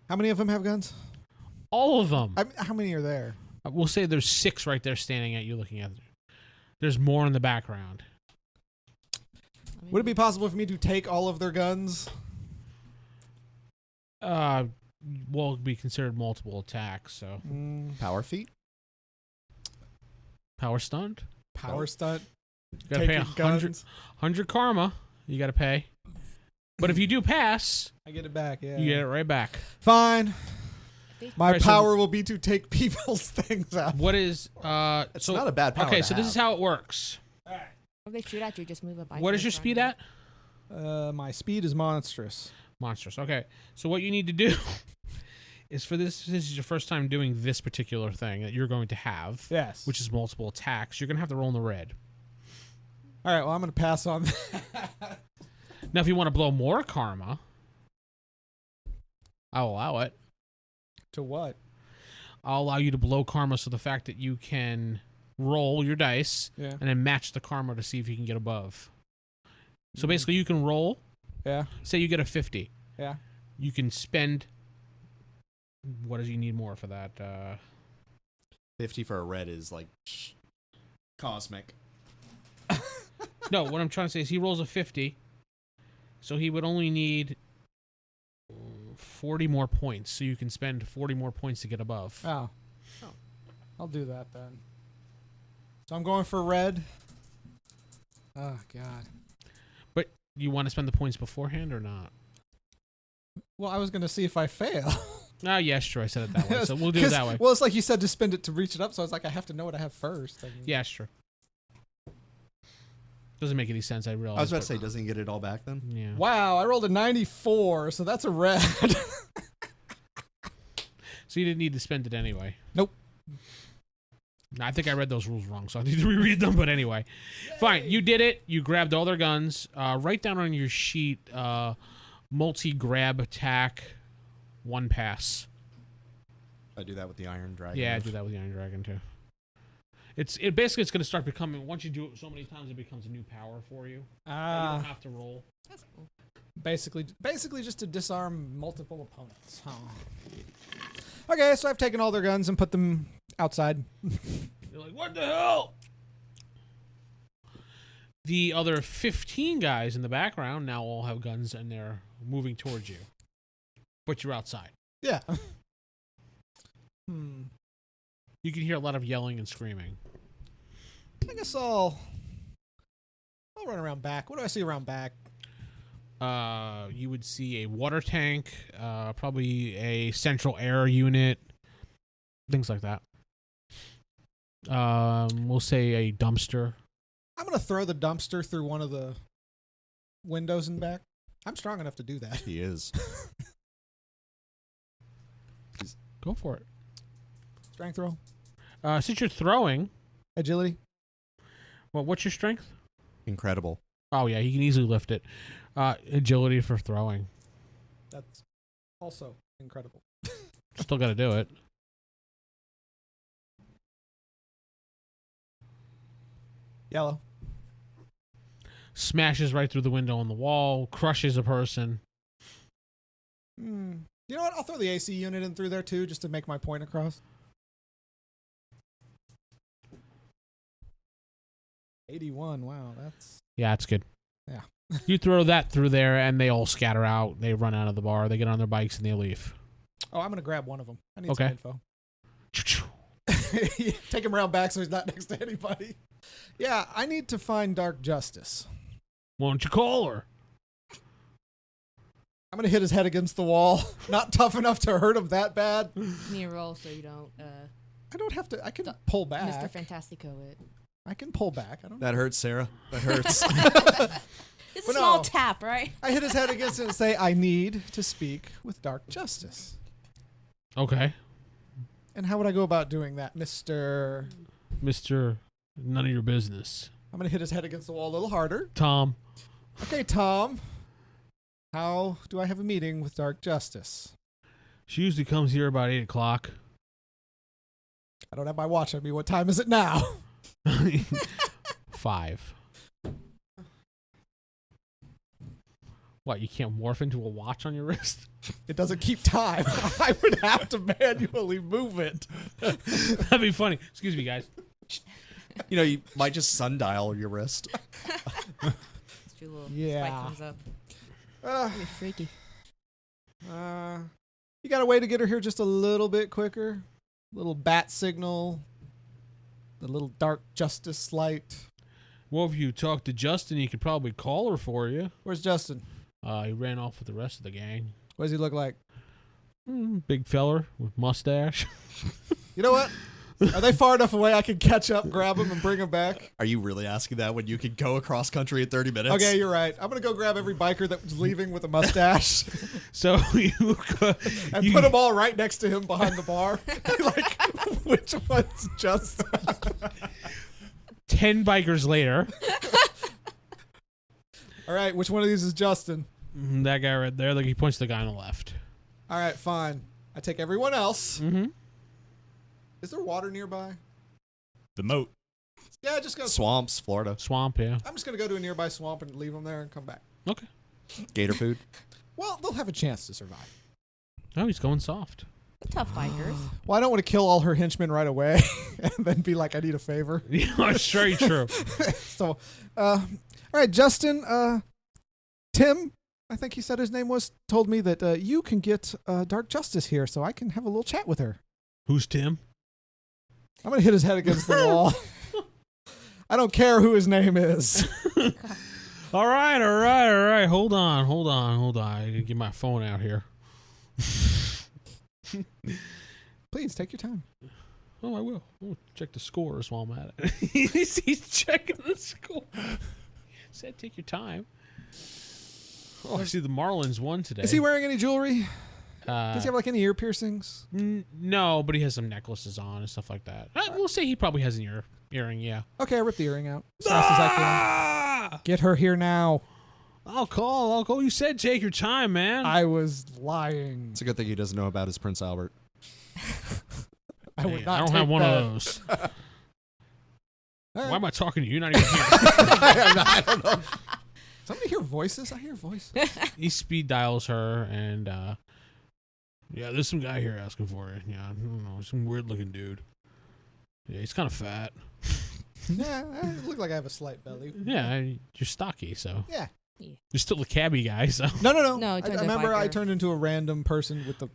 How many of them have guns? All of them. How many are there? We'll say there's 6 right there standing at you looking at you. There's more in the background. Would it be possible for me to take all of their guns? Well, it'd be considered multiple attacks, so. Power feet? Power stunt? Power stunt? You gotta pay Taking 100 karma. You gotta pay. But if you do pass, I get it back, yeah. you get it right back. Fine. My Alright, so- power will be to take people's things out. What is, It's not a bad power okay, to so this is have. how it works. If they shoot at you, just move a bike. What is your speed at? My speed is monstrous. Monstrous. Okay. So what you need to do is for this is your first time doing this particular thing that you're going to have, Yes. which is multiple attacks. You're going to have to roll in the red. All right, well, I'm going to pass on that. Now, if you want to blow more karma, I'll allow it. To what? I'll allow you to blow karma so the fact that you can roll your dice Yeah. and then match the karma to see if you can get above. So basically, you can roll Yeah. Say you get a 50. Yeah. You can spend. What does you need more for that? 50 for a red is like cosmic. No, what I'm trying to say is he rolls a 50, so he would only need 40 more points. So you can spend 40 more points to get above. Oh. I'll do that then. So I'm going for red. Oh, God. But you want to spend the points beforehand or not? Well, I was going to see if I fail. Oh, yeah, sure. I said it that way. So we'll do it that way. Well, it's like you said to spend it to reach it up, so I was like, I have to know what I have first. I mean, Yeah, sure. Doesn't make any sense, I realize. I was about to say, doesn't he get it all back then? Yeah. Wow, I rolled a 94, so that's a red. So you didn't need to spend it anyway. Nope. I think I read those rules wrong, so I need to reread them. But anyway, fine. You did it. You grabbed all their guns. Write down on your sheet, multi-grab attack, 1 pass. I do that with the Iron Dragon. Yeah, I do that with the Iron Dragon too. It's going to start becoming. Once you do it so many times, it becomes a new power for you. You don't have to roll. That's cool. Basically just to disarm multiple opponents. Huh. Okay, so I've taken all their guns and put them outside. You're like, what the hell? The other 15 guys in the background now all have guns and they're moving towards you. But you're outside. Yeah. You can hear a lot of yelling and screaming. I guess I'll run around back. What do I see around back? You would see a water tank, probably a central air unit, things like that. We'll say a dumpster. I'm going to throw the dumpster through one of the windows in back. I'm strong enough to do that. He is. Go for it. Strength roll. Since you're throwing, Agility. well, what's your strength? Incredible. Oh, yeah, he can easily lift it. Agility for throwing. That's also incredible. Still got to do it. Yellow. Smashes right through the window on the wall, crushes a person. You know what? I'll throw the AC unit in through there too, just to make my point across. 81. Wow, that's... Yeah, that's good. Yeah. You throw that through there, and they all scatter out. They run out of the bar. They get on their bikes, and they leave. Oh, I'm going to grab one of them. I need Okay. some info. Take him around back so he's not next to anybody. Yeah, I need to find Dark Justice. Why don't you call her? I'm going to hit his head against the wall. Not tough enough to hurt him that bad. Near roll so you don't I don't have to... I can pull back. Mr. Fantastico it. I can pull back. I don't know. That hurts, Sarah. That hurts. It's But a small no. tap, right? I hit his head against it and say, I need to speak with Dark Justice. Okay. And how would I go about doing that, Mr. Mr. None of your business. I'm going to hit his head against the wall a little harder. Tom. Okay, Tom. How do I have a meeting with Dark Justice? She usually comes here about 8 o'clock. I don't have my watch on me. What time is it now? 5. What, you can't morph into a watch on your wrist? It doesn't keep time. I would have to manually move it. That'd be funny. Excuse me, guys. You know, you might just sundial your wrist. It's your little Yeah. spike comes up. Uh, Pretty freaky. you got a way to get her here just a little bit quicker? Little bat signal. The little Dark Justice light. Well, if you talk to Justin, he could probably call her for you. Where's Justin? He ran off with the rest of the gang. What does he look like? Big feller with mustache. You know what? Are they far enough away I can catch up, grab him, and bring him back? Are you really asking that when you could go across country in 30 minutes? Okay, you're right. I'm going to go grab every biker that was leaving with a mustache So you and put them all right next to him behind the bar. Like, which one's Justin? 10 bikers later. All right, which one of these is Justin? That guy right there. Like he points to the guy on the left. All right, fine. I take everyone else. Mm-hmm. Is there water nearby? The moat. Yeah, just go. Swamps, Florida. Swamp, yeah. I'm just going to go to a nearby swamp and leave them there and come back. Okay. Gator food. Well, they'll have a chance to survive. Oh, he's going soft. Tough bikers. Well, I don't want to kill all her henchmen right away and then be like, I need a favor. Yeah, it's very true. So, all right, Justin, Tim, I think he said his name was, told me that you can get Dark Justice here so I can have a little chat with her. Who's Tim? I'm going to hit his head against the wall. I don't care who his name is. All right. Hold on. I gotta get my phone out here. Please, take your time. Oh, I will. I'll check the scores while I'm at it. He's checking the score. Said take your time. Oh, I see the Marlins won today. Is he wearing any jewelry? Does he have like any ear piercings? No, but he has some necklaces on and stuff like that. We'll say he probably has an earring, yeah. Okay, I ripped the earring out as fast as I can. Get her here now. I'll call. You said take your time, man. I was lying. It's a good thing he doesn't know about his Prince Albert. I would Man, not I don't take have one that. of those. All right. Why am I talking to you? You're not even here. I don't know. Somebody hear voices? I hear voices. He speed dials her, and yeah, there's some guy here asking for it. Yeah, I don't know, some weird looking dude. Yeah, he's kind of fat. Yeah, I look like I have a slight belly. Yeah, you're stocky, so Yeah. you're still a cabbie guy. So No. No, I he turned into a remember I biker. turned into a random person with the.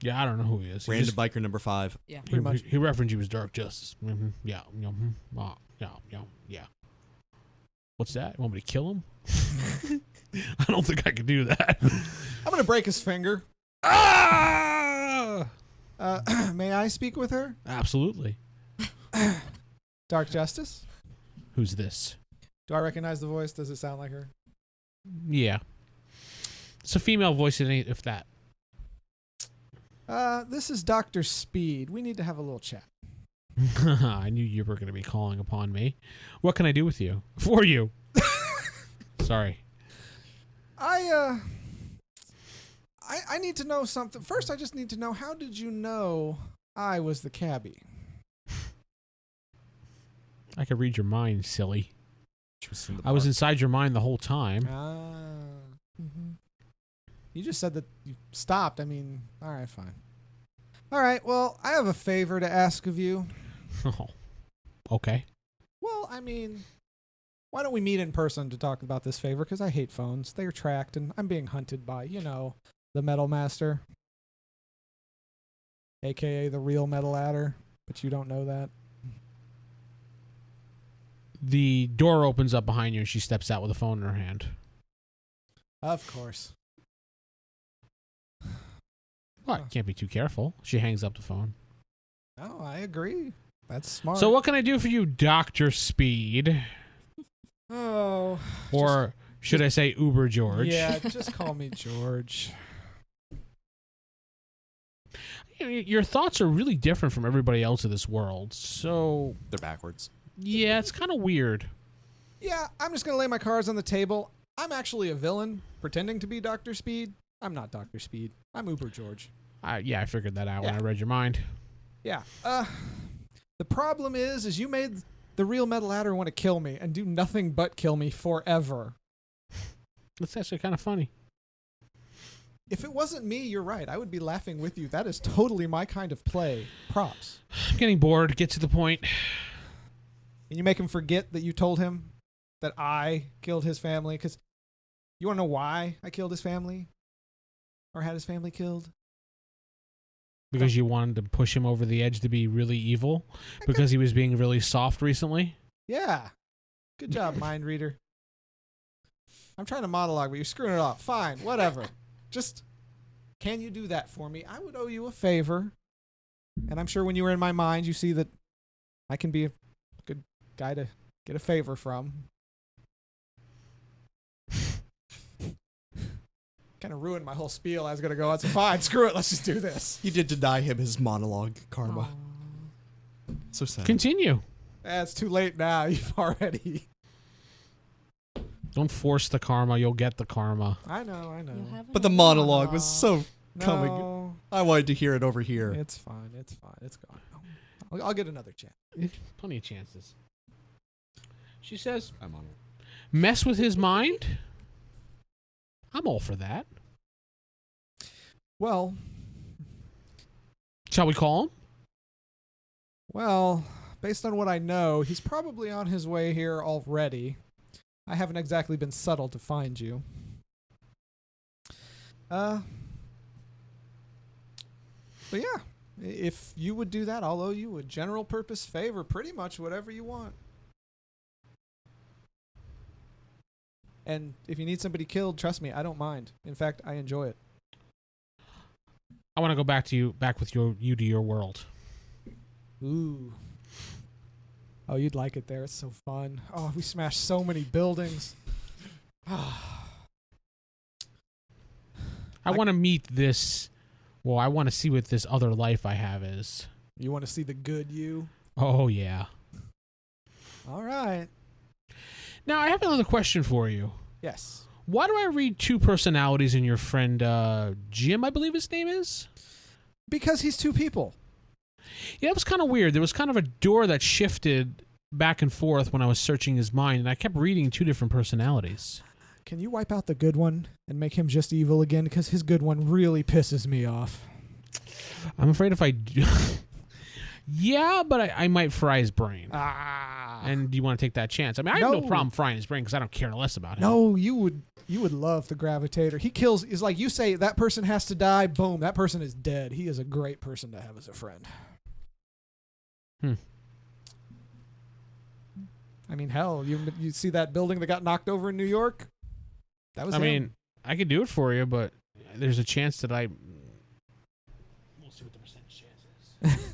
yeah, I don't know who he is. He Random just- biker number 5. Yeah. Pretty much. He referenced he was Dark Justice. Mm-hmm. Yeah, yeah. What's that? You want me to kill him? I don't think I could do that. I'm gonna break his finger. Ah! May I speak with her? Absolutely. Dark Justice? Who's this? Do I recognize the voice? Does it sound like her? Yeah. It's a female voice, if that. This is Dr. Speed. We need to have a little chat. I knew you were going to be calling upon me. What can I do with you? For you. Sorry. I need to know something. First, I just need to know, how did you know I was the cabbie? I could read your mind, silly. Interesting. I was inside your mind the whole time. Mm-hmm. You just said that you stopped. I mean, all right, fine. All right, well, I have a favor to ask of you. Oh. Okay. Well, I mean, why don't we meet in person to talk about this favor? Because I hate phones. They're tracked, and I'm being hunted by, the Metal Master. A.K.A. the real Metal Adder. But you don't know that. The door opens up behind you and she steps out with a phone in her hand. Of course. What? Can't be too careful. She hangs up the phone. Oh, I agree. That's smart. So what can I do for you, Dr. Speed? Oh. Or should I say Uber George? Yeah, just call me George. Your thoughts are really different from everybody else in this world. So, They're backwards. yeah, it's kind of weird. Yeah, I'm just going to lay my cards on the table. I'm actually a villain pretending to be Dr. Speed. I'm not Dr. Speed. I'm Uber George. Yeah, I figured that out when Yeah. I read your mind. Yeah. The problem is you made the real Metal Adder want to kill me and do nothing but kill me forever. That's actually kind of funny. If it wasn't me, you're right. I would be laughing with you. That is totally my kind of play. Props. I'm getting bored. Get to the point. And you make him forget that you told him that I killed his family. Because you want to know why I killed his family? Or had his family killed? Because you wanted to push him over the edge to be really evil? Because he was being really soft recently? Yeah. Good job, mind reader. I'm trying to monologue, but you're screwing it up. Fine, whatever. Just, can you do that for me? I would owe you a favor. And I'm sure when you were in my mind, you see that I can be a good guy to get a favor from. Kind of ruined my whole spiel. I was going to go, it's fine, screw it, let's just do this. You did deny him his monologue karma. So sad. Continue. It's too late now. You've already... Don't force the karma. You'll get the karma. I know. But the monologue was so coming. No, I wanted to hear it over here. it's fine. It's gone. I'll get another chance. Plenty of chances. She says, I'm on it. mess with his mind? I'm all for that. Well, Shall we call him? well, based on what I know, he's probably on his way here already. I haven't exactly been subtle to find you. But yeah, if you would do that, I'll owe you a general purpose favor, pretty much whatever you want. And if you need somebody killed, trust me, I don't mind. In fact, I enjoy it. I want to go back with you to your world. Ooh. Oh, you'd like it there. It's so fun. Oh, we smashed so many buildings. I want to meet this. Well, I want to see what this other life I have is. You want to see the good you? Oh, yeah. All right. Now, I have another question for you. Yes. Why do I read two personalities in your friend Jim, I believe his name is? Because he's two people. Yeah, it was kind of weird. There was kind of a door that shifted back and forth when I was searching his mind, and I kept reading two different personalities. Can you wipe out the good one and make him just evil again? Because his good one really pisses me off. I'm afraid if I do... Yeah, but I might fry his brain. And do you want to take that chance? I mean, I have no problem frying his brain because I don't care less about him. No, you would love the Gravitator. He kills. It's like you say that person has to die. Boom, that person is dead. He is a great person to have as a friend. I mean, hell, you see that building that got knocked over in New York? That was him. mean, I could do it for you, but there's a chance that I... We'll see what the percentage chance is.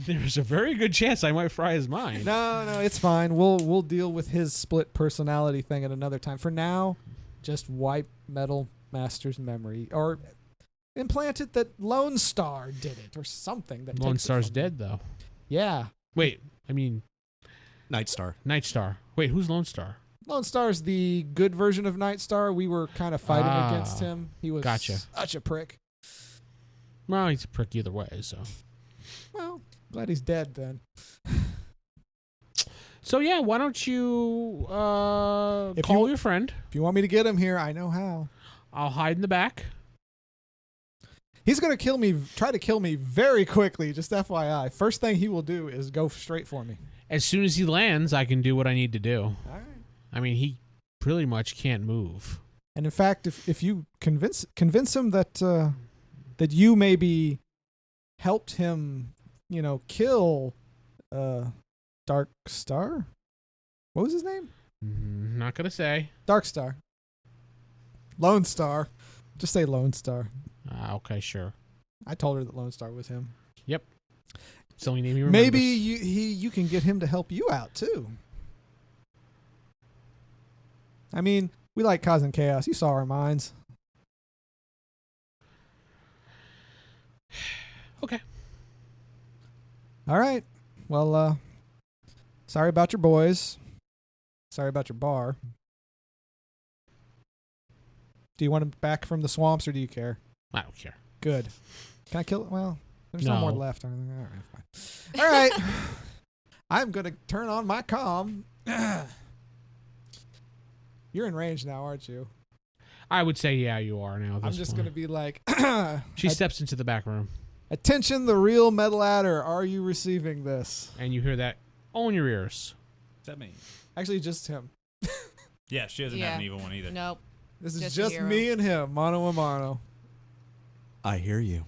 There's a very good chance I might fry his mind. No, it's fine. We'll deal with his split personality thing at another time. For now, just wipe Metal Master's memory or implant it that Lone Star did it or something. That Lone takes it Star's from dead, though. Yeah. Wait, I mean... Night Star. Night Star. Wait, who's Lone Star? Lone Star's the good version of Night Star. We were kind of fighting against him. He was such a prick. Well, he's a prick either way, so... Well, glad he's dead then. So, yeah, why don't you call your friend? If you want me to get him here, I know how. I'll hide in the back. He's going to try to kill me very quickly, just FYI. First thing he will do is go straight for me. As soon as he lands, I can do what I need to do. All right. I mean, he pretty much can't move. And in fact, if you convince him that you maybe helped him, kill Dark Star? What was his name? Not going to say. Dark Star. Lone Star. Just say Lone Star. Okay, sure. I told her that Lone Star was him. Yep. It's the only name he remembers. Maybe you can get him to help you out, too. I mean, we like causing chaos. You saw our minds. Okay. All right. Well, sorry about your boys. Sorry about your bar. Do you want him back from the swamps or do you care? I don't care. Good. Can I kill it? Well, there's no more No. left. All right, fine. All right. I'm going to turn on my comm. You're in range now, aren't you? I would say, yeah, you are now. I'm just going to be like, She steps into the back room, attention, the real Metal Adder. Are you receiving this? and you hear that all in your ears. Is that me? Actually, just him. Yeah, she doesn't have an evil one either. Nope. This is Just just a hero. me and him, mano a mano. I hear you.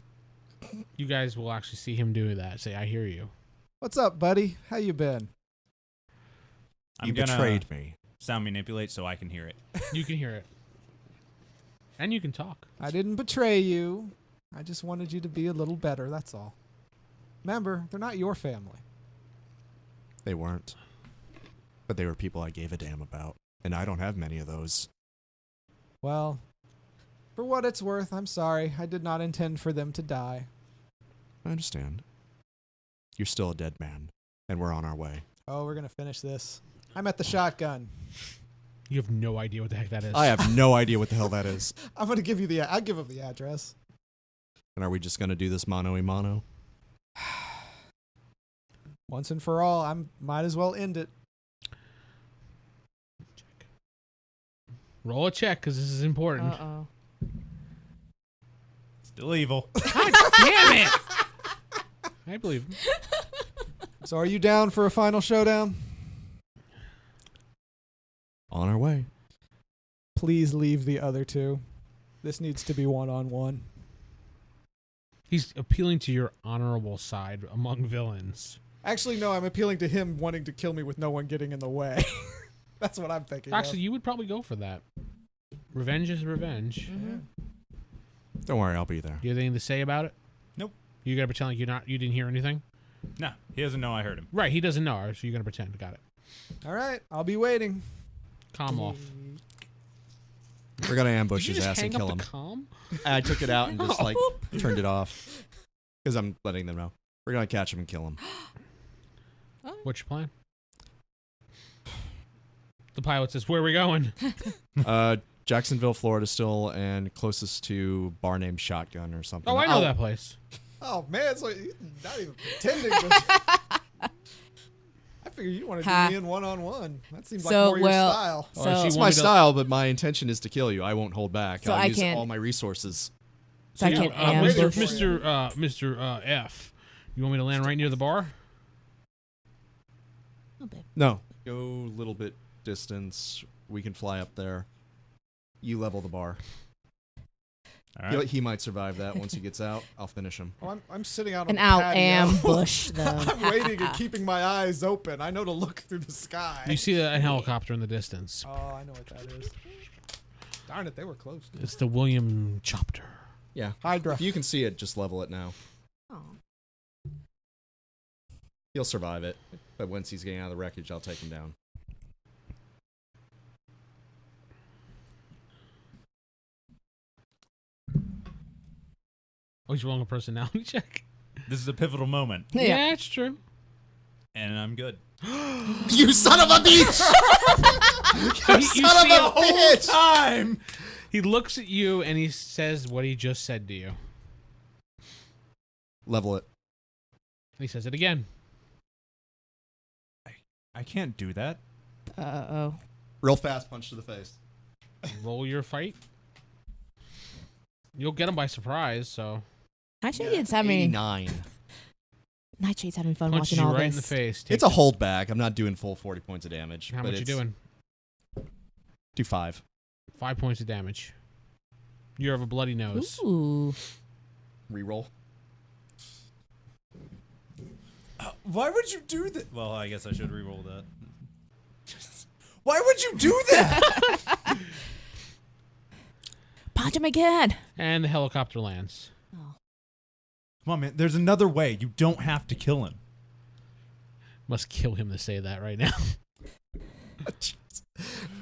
You guys will actually see him do that. Say, I hear you. What's up, buddy? How you been? I'm You gonna betrayed me. sound manipulate so I can hear it. You can hear it. And you can talk. I didn't betray you. I just wanted you to be a little better, that's all. Remember, they're not your family. They weren't. But they were people I gave a damn about. And I don't have many of those. Well, for what it's worth, I'm sorry. I did not intend for them to die. I understand. You're still a dead man. And we're on our way. Oh, we're going to finish this. I'm at the shotgun. You have no idea what the heck that is. I have no idea what the hell that is. I'm going to give you I'll give him the address. And are we just going to do this mano-a-mano? Once and for all, might as well end it. Roll a check because this is important. Uh-oh. Still evil. God damn it! I believe him. So are you down for a final showdown? On our way. Please leave the other two. This needs to be one-on-one. He's appealing to your honorable side among villains. Actually, no, I'm appealing to him wanting to kill me with no one getting in the way. That's what I'm thinking. Actually, you would probably go for that. Revenge is revenge. Mm-hmm. Don't worry, I'll be there. You have anything to say about it? Nope. You gotta pretend like you didn't hear anything? No, he doesn't know I heard him. Right, he doesn't know, so you're gonna pretend. Got it. All right, I'll be waiting. Calm off. We're gonna ambush Did you his just ass and hang kill up him. the calm? I took it out and just turned it off because I'm letting them know. We're gonna catch him and kill him. What's your plan? The pilot says, "Where are we going?" Jacksonville, Florida, still, and closest to bar named Shotgun or something. Oh, I know that place. Oh, man, so you're not even pretending. I figured you wanted to Ha. do me in one-on-one. That seems like So, more your well- style. So- she It's wanted my to- style, but my intention is to kill you. I won't hold back. So I'll I use can't- all my resources. So I yeah, can't ambush. Mr. F, you want me to land right near the bar? Oh, babe. No. Go a little bit distance. We can fly up there. You level the bar. All right. He might survive that. Once he gets out, I'll finish him. Oh, I'm sitting out on An the out patio. ambush, though. I'm waiting and keeping my eyes open. I know to look through the sky. You see a helicopter in the distance. Oh, I know what that is. Darn it, they were close. It's the William Chopter. Yeah. Hydra. If you can see it, just level it now. Oh. He'll survive it. But once he's getting out of the wreckage, I'll take him down. Oh, he's rolling a personality check. This is a pivotal moment, Yeah. It's true. and I'm good. You son of a bitch! So you see Son of a bitch! Time. he looks at you and he says what he just said to you. Level it. He says it again. I can't do that. Uh-oh. Real fast punch to the face. Roll your fight. You'll get him by surprise, so Nightshade's having 89. Nightshade's having fun punches watching you all right this. in the face. It's a holdback. I'm not doing full 40 points of damage. How but much you it's- doing? Do 5. 5 points of damage. You have a bloody nose. Ooh. Reroll. Why would you do that? Well, I guess I should re-roll that. Why would you do that? Punch him again. And the helicopter lands. Oh. Come on, man. There's another way. You don't have to kill him. Must kill him to say that right now.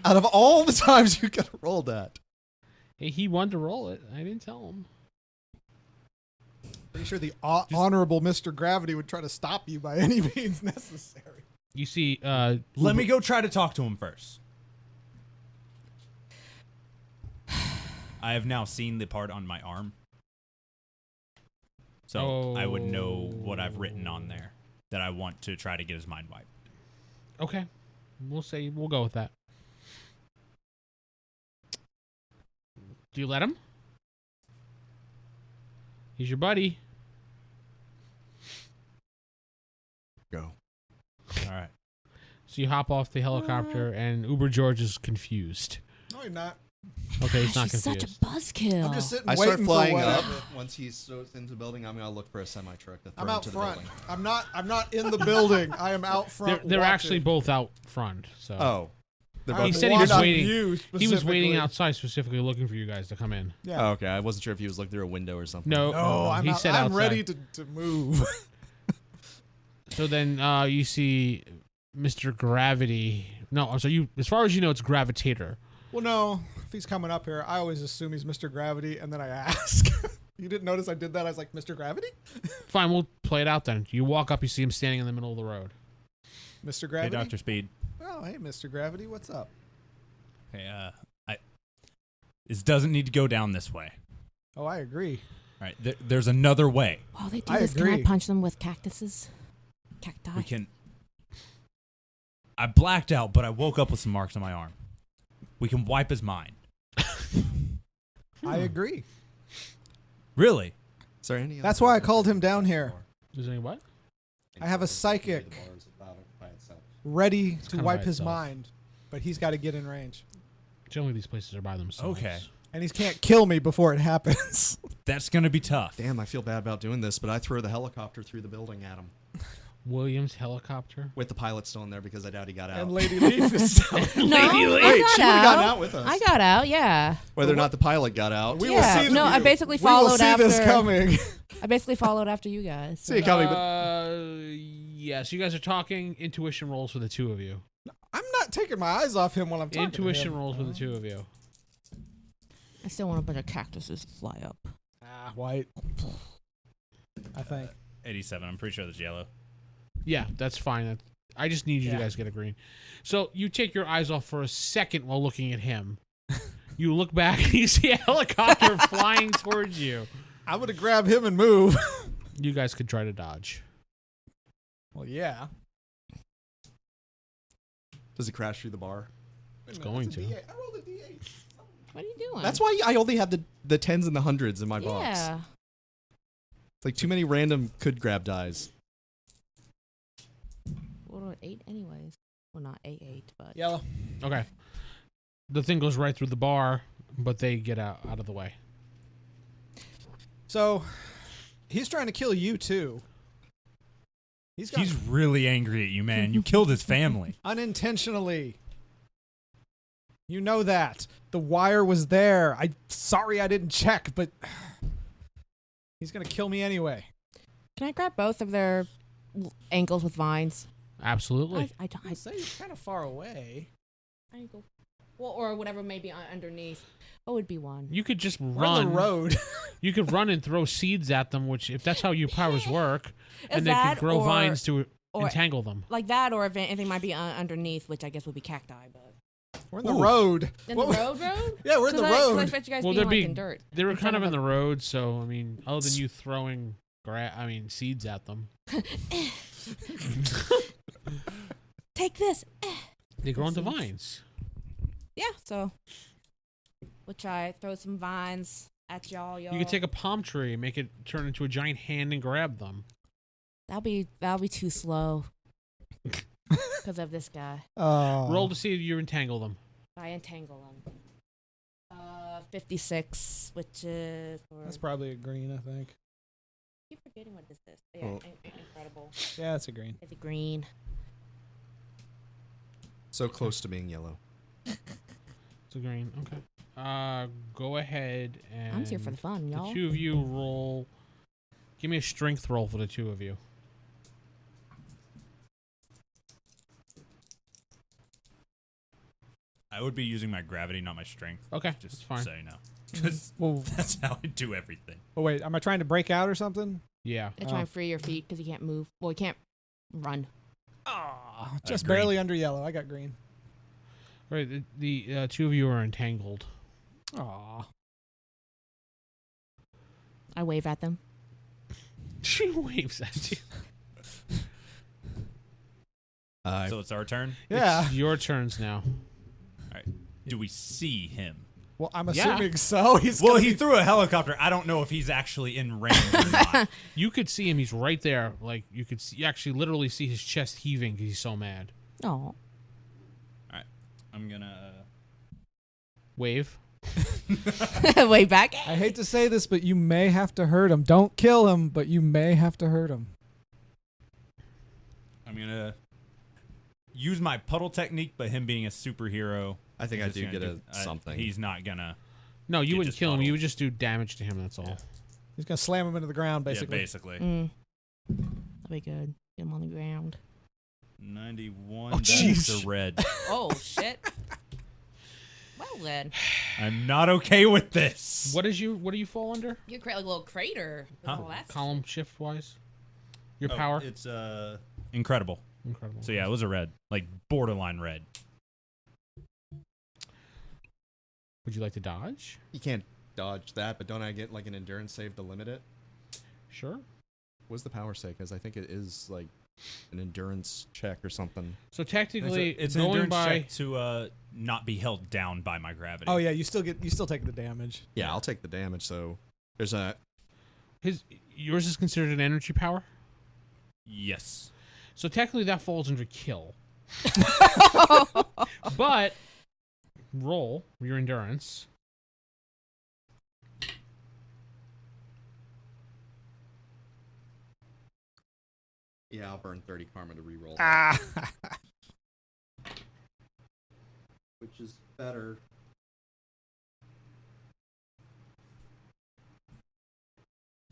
Out of all the times you could have rolled that. Hey, he wanted to roll it. I didn't tell him. Pretty sure the honorable Mr. Gravity would try to stop you by any means necessary. You see, Let me go try to talk to him first. I have now seen the part on my arm, so I would know what I've written on there that I want to try to get his mind wiped. Okay. We'll go with that. Do you let him? He's your buddy. Go. All right. So you hop off the helicopter, and Uber George is confused. No, you're not. Okay, he's not She's confused. such a buzzkill. I'm just sitting I waiting start flying for up. whatever. Once he's into the building, I'm going to look for a semi-truck to throw I'm out into the front. building. I'm not in the building. I am out front. They're watching. actually both out front. So Oh. They're I both He was said he was watching waiting. you he was waiting specifically. outside specifically looking for you guys to come in. Yeah. Oh, okay. I wasn't sure if he was looking through a window or something. No, No, I'm, he out, said I'm outside. ready to move. So then you see Mr. Gravity. No, I'm sorry. As far as you know, it's Gravitator. Well, no. If he's coming up here, I always assume he's Mr. Gravity, and then I ask. You didn't notice I did that? I was like, Mr. Gravity? Fine, we'll play it out then. You walk up, you see him standing in the middle of the road. Mr. Hey, Gravity? Dr. Speed. Oh, hey, Mr. Gravity. What's up? Hey, this doesn't need to go down this way. Oh, I agree. All right. There's another way. While they do I this, can I agree. punch them with cactuses? Cacti. We can. I blacked out, but I woke up with some marks on my arm. we can wipe his mind. I agree. Really? Is there any? That's why I called him down here. Is there any what? I have a psychic ready to kinda wipe by his itself. mind, but he's got to get in range. Generally, these places are by themselves. Okay. And he can't kill me before it happens. That's going to be tough. Damn, I feel bad about doing this, but I throw the helicopter through the building at him Williams helicopter. with the pilot still in there because I doubt he got out. And Lady Leaf is still. No, I Wait, got she would've out. gotten out with us. I got out. Yeah. Whether or not the pilot got out. We Yeah. will see. No, I basically we will followed see after. this coming. I basically followed after you guys. See it coming, but Yes, you guys are talking. Intuition rolls for the two of you. I'm not taking my eyes off him while I'm talking. Intuition to him. rolls for the two of you. I still want a bunch of cactuses to fly up. White. I think. 87. I'm pretty sure that's yellow. Yeah, that's fine. I just need you Yeah. to guys get a green. So you take your eyes off for a second while looking at him. You look back and you see a helicopter flying towards you. I'm gonna grab him and move. You guys could try to dodge. Well, yeah. does it crash through the bar? It's going to. I rolled a D8. What are you doing? That's why I only have the tens and the hundreds in my box. Yeah. It's like too many random could grab dies. What are 8 anyways? Well, not 8, but. Yellow. Okay. The thing goes right through the bar, but they get out of the way. So, he's trying to kill you too. He's really angry at you, man. You killed his family. unintentionally. You know that. The wire was there. Sorry I didn't check, but he's gonna kill me anyway. Can I grab both of their ankles with vines? Absolutely. I'd say he's kind of far away. Ankle. Well, or whatever may be underneath. What would be one? You could just We're run. on the road. You could run and throw seeds at them, which, if that's how your powers work, and they that could grow or- vines to or- entangle them. Like that, or if anything might be underneath, which I guess would be cacti. But We're in the road. in What- the road? Yeah, we're in the 'Cause I road. expect you guys Well, being they're like being- in dirt. They were in kind front of in of the road, so I mean, other than you throwing seeds at them, Take this. they grow into Seeds. vines. Yeah, so we'll try throw some vines at y'all. You could take a palm tree and make it turn into a giant hand and grab them. That'll be too slow because of this guy. Roll to see if you entangle them. I entangle him. 56, which is. That's probably a green, I think. I keep forgetting what is this. Yeah, Oh. incredible. Yeah, it's a green. It's a green. So close to being yellow. It's a green. Okay. Go ahead and. I'm here for the fun, y'all. The two of you roll. Give me a strength roll for the two of you. I would be using my gravity, not my strength. Okay, Just that's fine. so you know. Because Well, that's how I do everything. wait, am I trying to break out or something? Yeah. I try and free your feet because you can't move. Well, you can't run. Just green. barely under yellow. I got green. Right. The two of you are entangled. Aw. I wave at them. She waves at you. So it's our turn. Yeah. It's your turns now. All right. Do we see him? Well, I'm Yeah. assuming so. He's Well, gonna he be- threw a helicopter. I don't know if he's actually in range or not. You could see him. He's right there. Like you could see, you actually literally see his chest heaving because he's so mad. Oh. I'm gonna. Wave. Way back. I hate to say this, but you may have to hurt him. Don't kill him, but you may have to hurt him. I'm gonna use my puddle technique, but him being a superhero, I think he's I just do gonna get something. He's not gonna. No, you Get wouldn't just kill him. puddle. You would just do damage to him. That's all. Yeah. He's gonna slam him into the ground, basically. Yeah, basically. That'd be good. Get him on the ground. 91. Oh, That's jeez. a red. Oh, shit. Well, then. I'm not okay with this. What do you fall under? You create like a little crater with Huh? all that stuff. Column shift wise. Your Oh, power. It's incredible. Incredible. So yeah, it was a red, like borderline red. Would you like to dodge? You can't dodge that, but don't I get like an endurance save to limit it? Sure. What's the power say? Because I think it is like an endurance check or something. So technically, it's an going endurance by check to not be held down by my gravity. Oh yeah, you still take the damage. Yeah, I'll take the damage. So there's a yours is considered an energy power. Yes. So technically, that falls under kill. But roll your endurance. Yeah, I'll burn 30 karma to reroll. Which is better.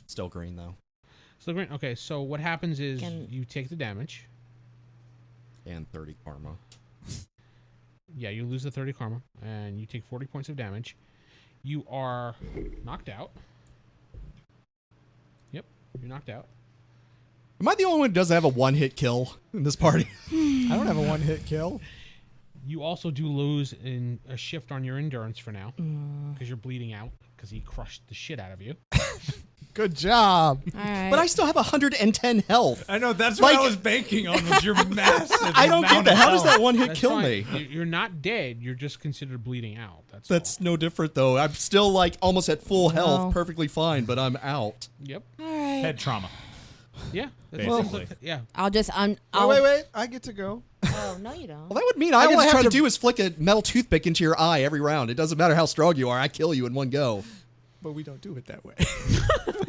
Still green though. So green. Okay, so what happens is Can- you take the damage. And 30 karma. Yeah, you lose the 30 karma, and you take 40 points of damage. You are knocked out. Yep, you're knocked out. Am I the only one who doesn't have a one-hit kill in this party? I don't have a one-hit kill. You also do lose in a shift on your endurance for now, because you're bleeding out, because he crushed the shit out of you. Good job. All right. But I still have 110 health. I know, that's what Like- I was banking on, was your massive I don't get amount that. of How does health. that one hit That's kill fine. me? You're not dead. You're just considered bleeding out. That's no different though. I'm still like almost at full No. health, perfectly fine, but I'm out. Yep. All right. Head trauma. Yeah. That's Basically. yeah. I'll just Wait. I get to go. Oh no, you don't. Well, that would mean I all can I just have try to to- do is flick a metal toothpick into your eye every round. It doesn't matter how strong you are. I kill you in one go. But we don't do it that way.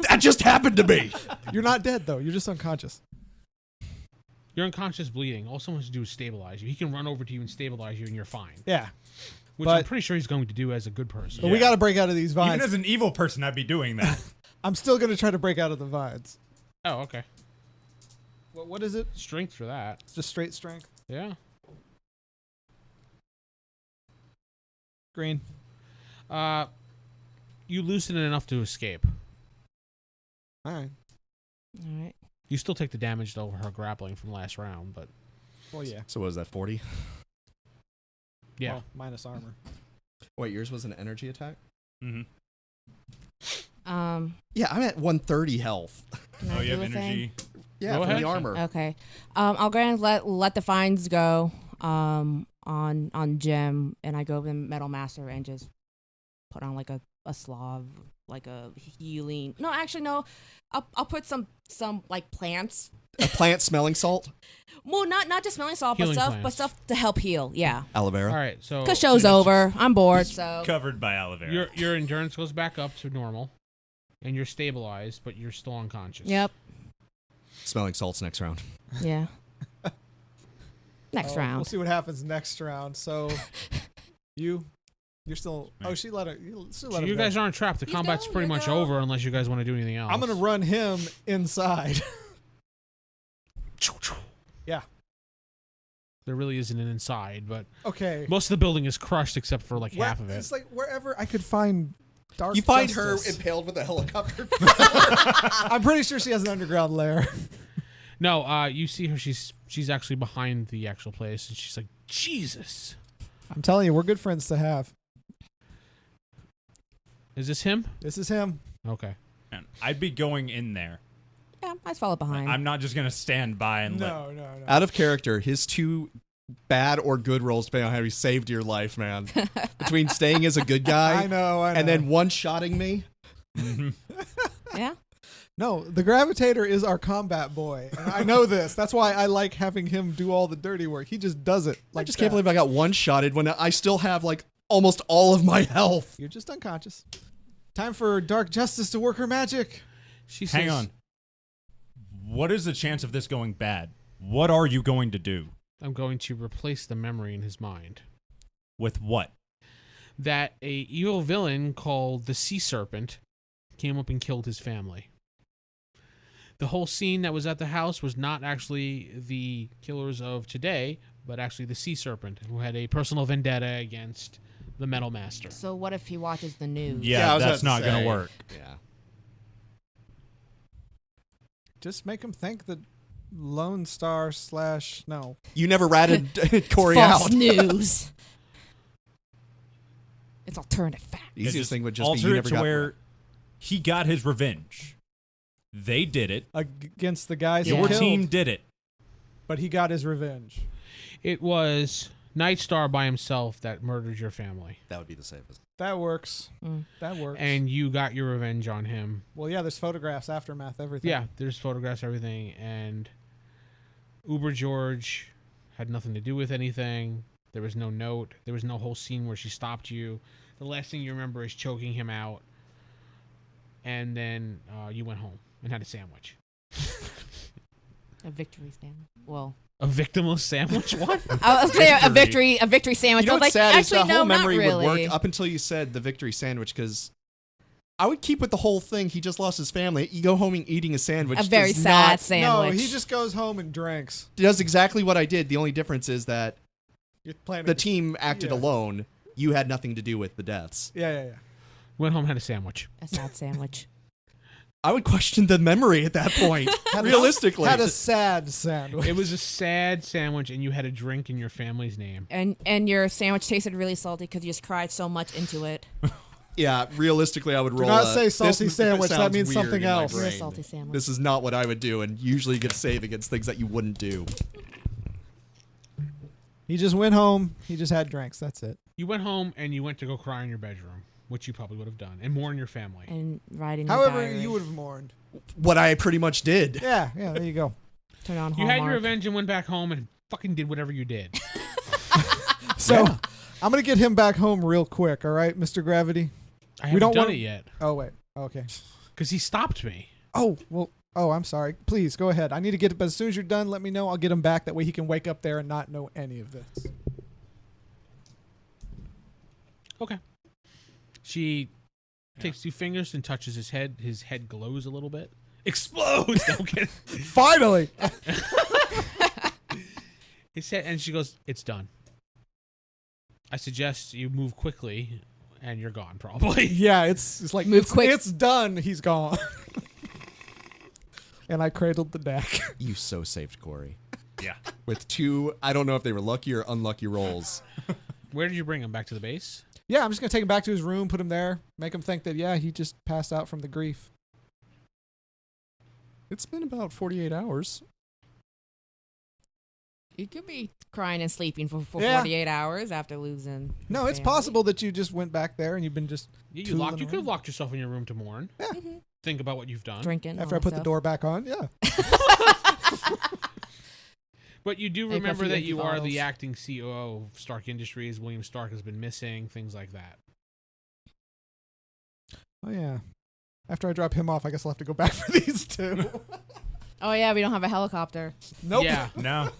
That just happened to me. You're not dead though. You're just unconscious. You're unconscious bleeding. All someone has to do is stabilize you. He can run over to you and stabilize you, and you're fine. Yeah. Which I'm But- pretty sure he's going to do as a good person. But we got to break out of these Even vines. as an evil person, I'd be doing that. I'm still going to try to break out of the vines. Oh, okay. What is it? Strength for that. It's just straight strength. Yeah. Green. You loosen it enough to escape. All right. All right. You still take the damage though her grappling from last round, but Well, yeah. So what was that, 40? yeah. Well, minus armor. Wait, yours was an energy attack? Mm-hmm. Yeah, I'm at 130 health. Can Oh, I you do have a thing? energy. Yeah, Go from ahead. the armor. Okay. I'll go ahead and let the fines go. On Jim, and I go to Metal Master and just put on like a Slav, like a healing. No, actually no. I'll put some like plants. A plant smelling salt? Well, not just smelling salt, Healing but plants. stuff to help heal. Yeah. Aloe vera. All right. So Cause show's over. I'm bored. So Covered by aloe vera. your endurance goes back up to normal, and you're stabilized, but you're still unconscious. yep. Smelling salts next round. Yeah. Next Oh, round. We'll see what happens next round. So, you're still. Oh, she let her. She let So him you go. guys aren't trapped. The He's combat's going, pretty you're much going. over unless you guys want to do anything else. I'm gonna run him inside. Yeah. There really isn't an inside, but Okay. most of the building is crushed except for like half of it. It's like wherever I could find dark. You find justice. her impaled with a helicopter. I'm pretty sure she has an underground lair. No, you see her. She's actually behind the actual place, and she's like, Jesus. I'm telling you, we're good friends to have. Is this him? This is him. Okay. Man, I'd be going in there. Yeah, I just follow behind. I'm not just gonna stand by and let. No. Out of character, his two bad or good rolls, depending on how he saved your life, man. Between staying as a good guy I know. and then one-shotting me. yeah. No, the Gravitator is our combat boy. And I know this. That's why I like having him do all the dirty work. He just does it. I Like just can't believe I got one-shotted when I still have like almost all of my health. You're just unconscious. Time for Dark Justice to work her magic. She Hang says, on. What is the chance of this going bad? What are you going to do? I'm going to replace the memory in his mind. With what? That a evil villain called the Sea Serpent came up and killed his family. The whole scene that was at the house was not actually the killers of today, but actually the Sea Serpent, who had a personal vendetta against the Metal Master. So what if he watches the news? Yeah, I was that's about not to gonna say. work. Yeah. Just make him think that Lone Star / no. You never ratted Corey False out. news. It's alternative fact. The easiest Just thing would just be alter you it never to got where he got his revenge. They did it. Against the guys Yeah. who Your killed. team did it. but he got his revenge. It was Nightstar by himself that murdered your family. That would be the safest. That works. That works. And you got your revenge on him. Well, yeah, there's photographs, aftermath, everything. Yeah, there's photographs, everything. And Uber George had nothing to do with anything. There was no note. There was no whole scene where she stopped you. The last thing you remember is choking him out. And then you went home and had a sandwich. A victory sandwich. Well, A victimless sandwich? What? I was saying a victory sandwich. You know I'm what's like, sad is actually, the no, whole not memory really. would work up until you said the victory sandwich, because I would keep with the whole thing. He just lost his family. You go home and eating a sandwich. A very does sad not- sandwich. No, he just goes home and drinks. Does exactly what I did. The only difference is that You're playing the team acted yeah. alone. You had nothing to do with the deaths. Yeah. Went home and had a sandwich. A sad sandwich. I would question the memory at that point. Realistically. Had a sad sandwich. It was a sad sandwich, and you had a drink in your family's name. And your sandwich tasted really salty because you just cried so much into it. Yeah, realistically, I would roll. not a- say salty this sandwich, that sounds means weird something in my else. You're a brain. salty sandwich. This is not what I would do, and usually you get saved against things that you wouldn't do. He just went home. He just had drinks. That's it. You went home and you went to go cry in your bedroom, which you probably would have done, and mourn your family. And writing your However, diary. you would have mourned. What I pretty much did. Yeah, there you go. Turn on You Hallmark. had your revenge and went back home and fucking did whatever you did. So I'm going to get him back home real quick, all right, Mr. Gravity? I haven't don't done wanna- it yet Oh, wait. Okay. because he stopped me. Oh, well. Oh, I'm sorry. Please, go ahead. I need to get it, but as soon as you're done, let me know. I'll get him back. That way he can wake up there and not know any of this. Okay. She takes 2 fingers and touches his head. His head glows a little bit. Explodes! Don't get it. Finally! His head, and she goes, "It's done. I suggest you move quickly, and you're gone probably." Yeah, it's like, Move quick. It's done. He's gone. And I cradled the deck. You so saved Corey. Yeah. With 2, I don't know if they were lucky or unlucky rolls. Where did you bring him? Back to the base? Yeah, I'm just going to take him back to his room, put him there, make him think that, yeah, he just passed out from the grief. It's been about 48 hours. You could be crying and sleeping for Yeah. 48 hours after losing. No, your it's family. possible that you just went back there and you've been just You tooling could have around. locked yourself in your room to mourn. Yeah. Mhm. Think about what you've done. Drinking. After I all put that the stuff. door back on. Yeah. But you do Hey, remember Buffy that empty you are bottles. the acting COO of Stark Industries. William Stark has been missing, things like that. Oh, yeah. After I drop him off, I guess I'll have to go back for these 2. Oh yeah, we don't have a helicopter. Nope. Yeah. No.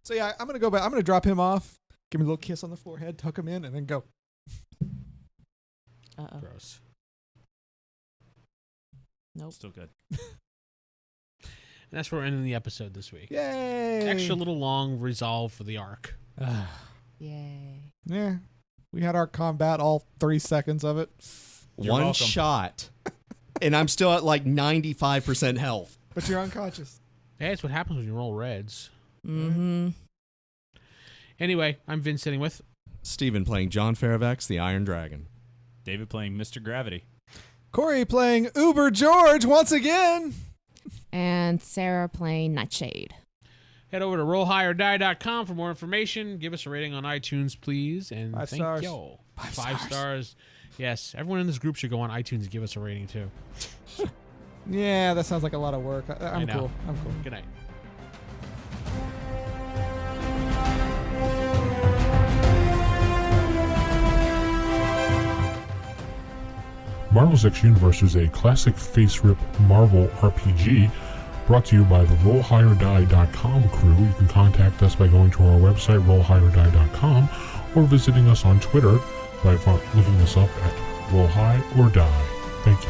So, yeah, I'm going to go back. I'm going to drop him off, give him a little kiss on the forehead, tuck him in, and then go. Uh-oh. Gross. Nope. Still good. And that's where we're ending the episode this week. Yay. Extra little long resolve for the arc. Yay. Yeah. We had our combat, all 3 seconds of it. You're One welcome. shot. And I'm still at like 95% health. But you're unconscious. Hey, that's what happens when you roll reds. Mm-hmm. Anyway, I'm Vince sitting with. Steven playing John Fairfax, the Iron Dragon. David playing Mr. Gravity. Corey playing Uber George once again. And Sarah playing Nightshade. Head over to rollhighordie.com for more information. Give us a rating on iTunes, please. And 5 thank stars. y'all. 5 stars. Yes, everyone in this group should go on iTunes and give us a rating, too. Yeah, that sounds like a lot of work. I'm know. cool. I'm cool. Good night. Marvel's X Universe is a classic face-rip Marvel RPG brought to you by the RollHigherDie.com crew. You can contact us by going to our website, RollHigherDie.com, or visiting us on Twitter by looking us up at Roll High or Die. Thank you.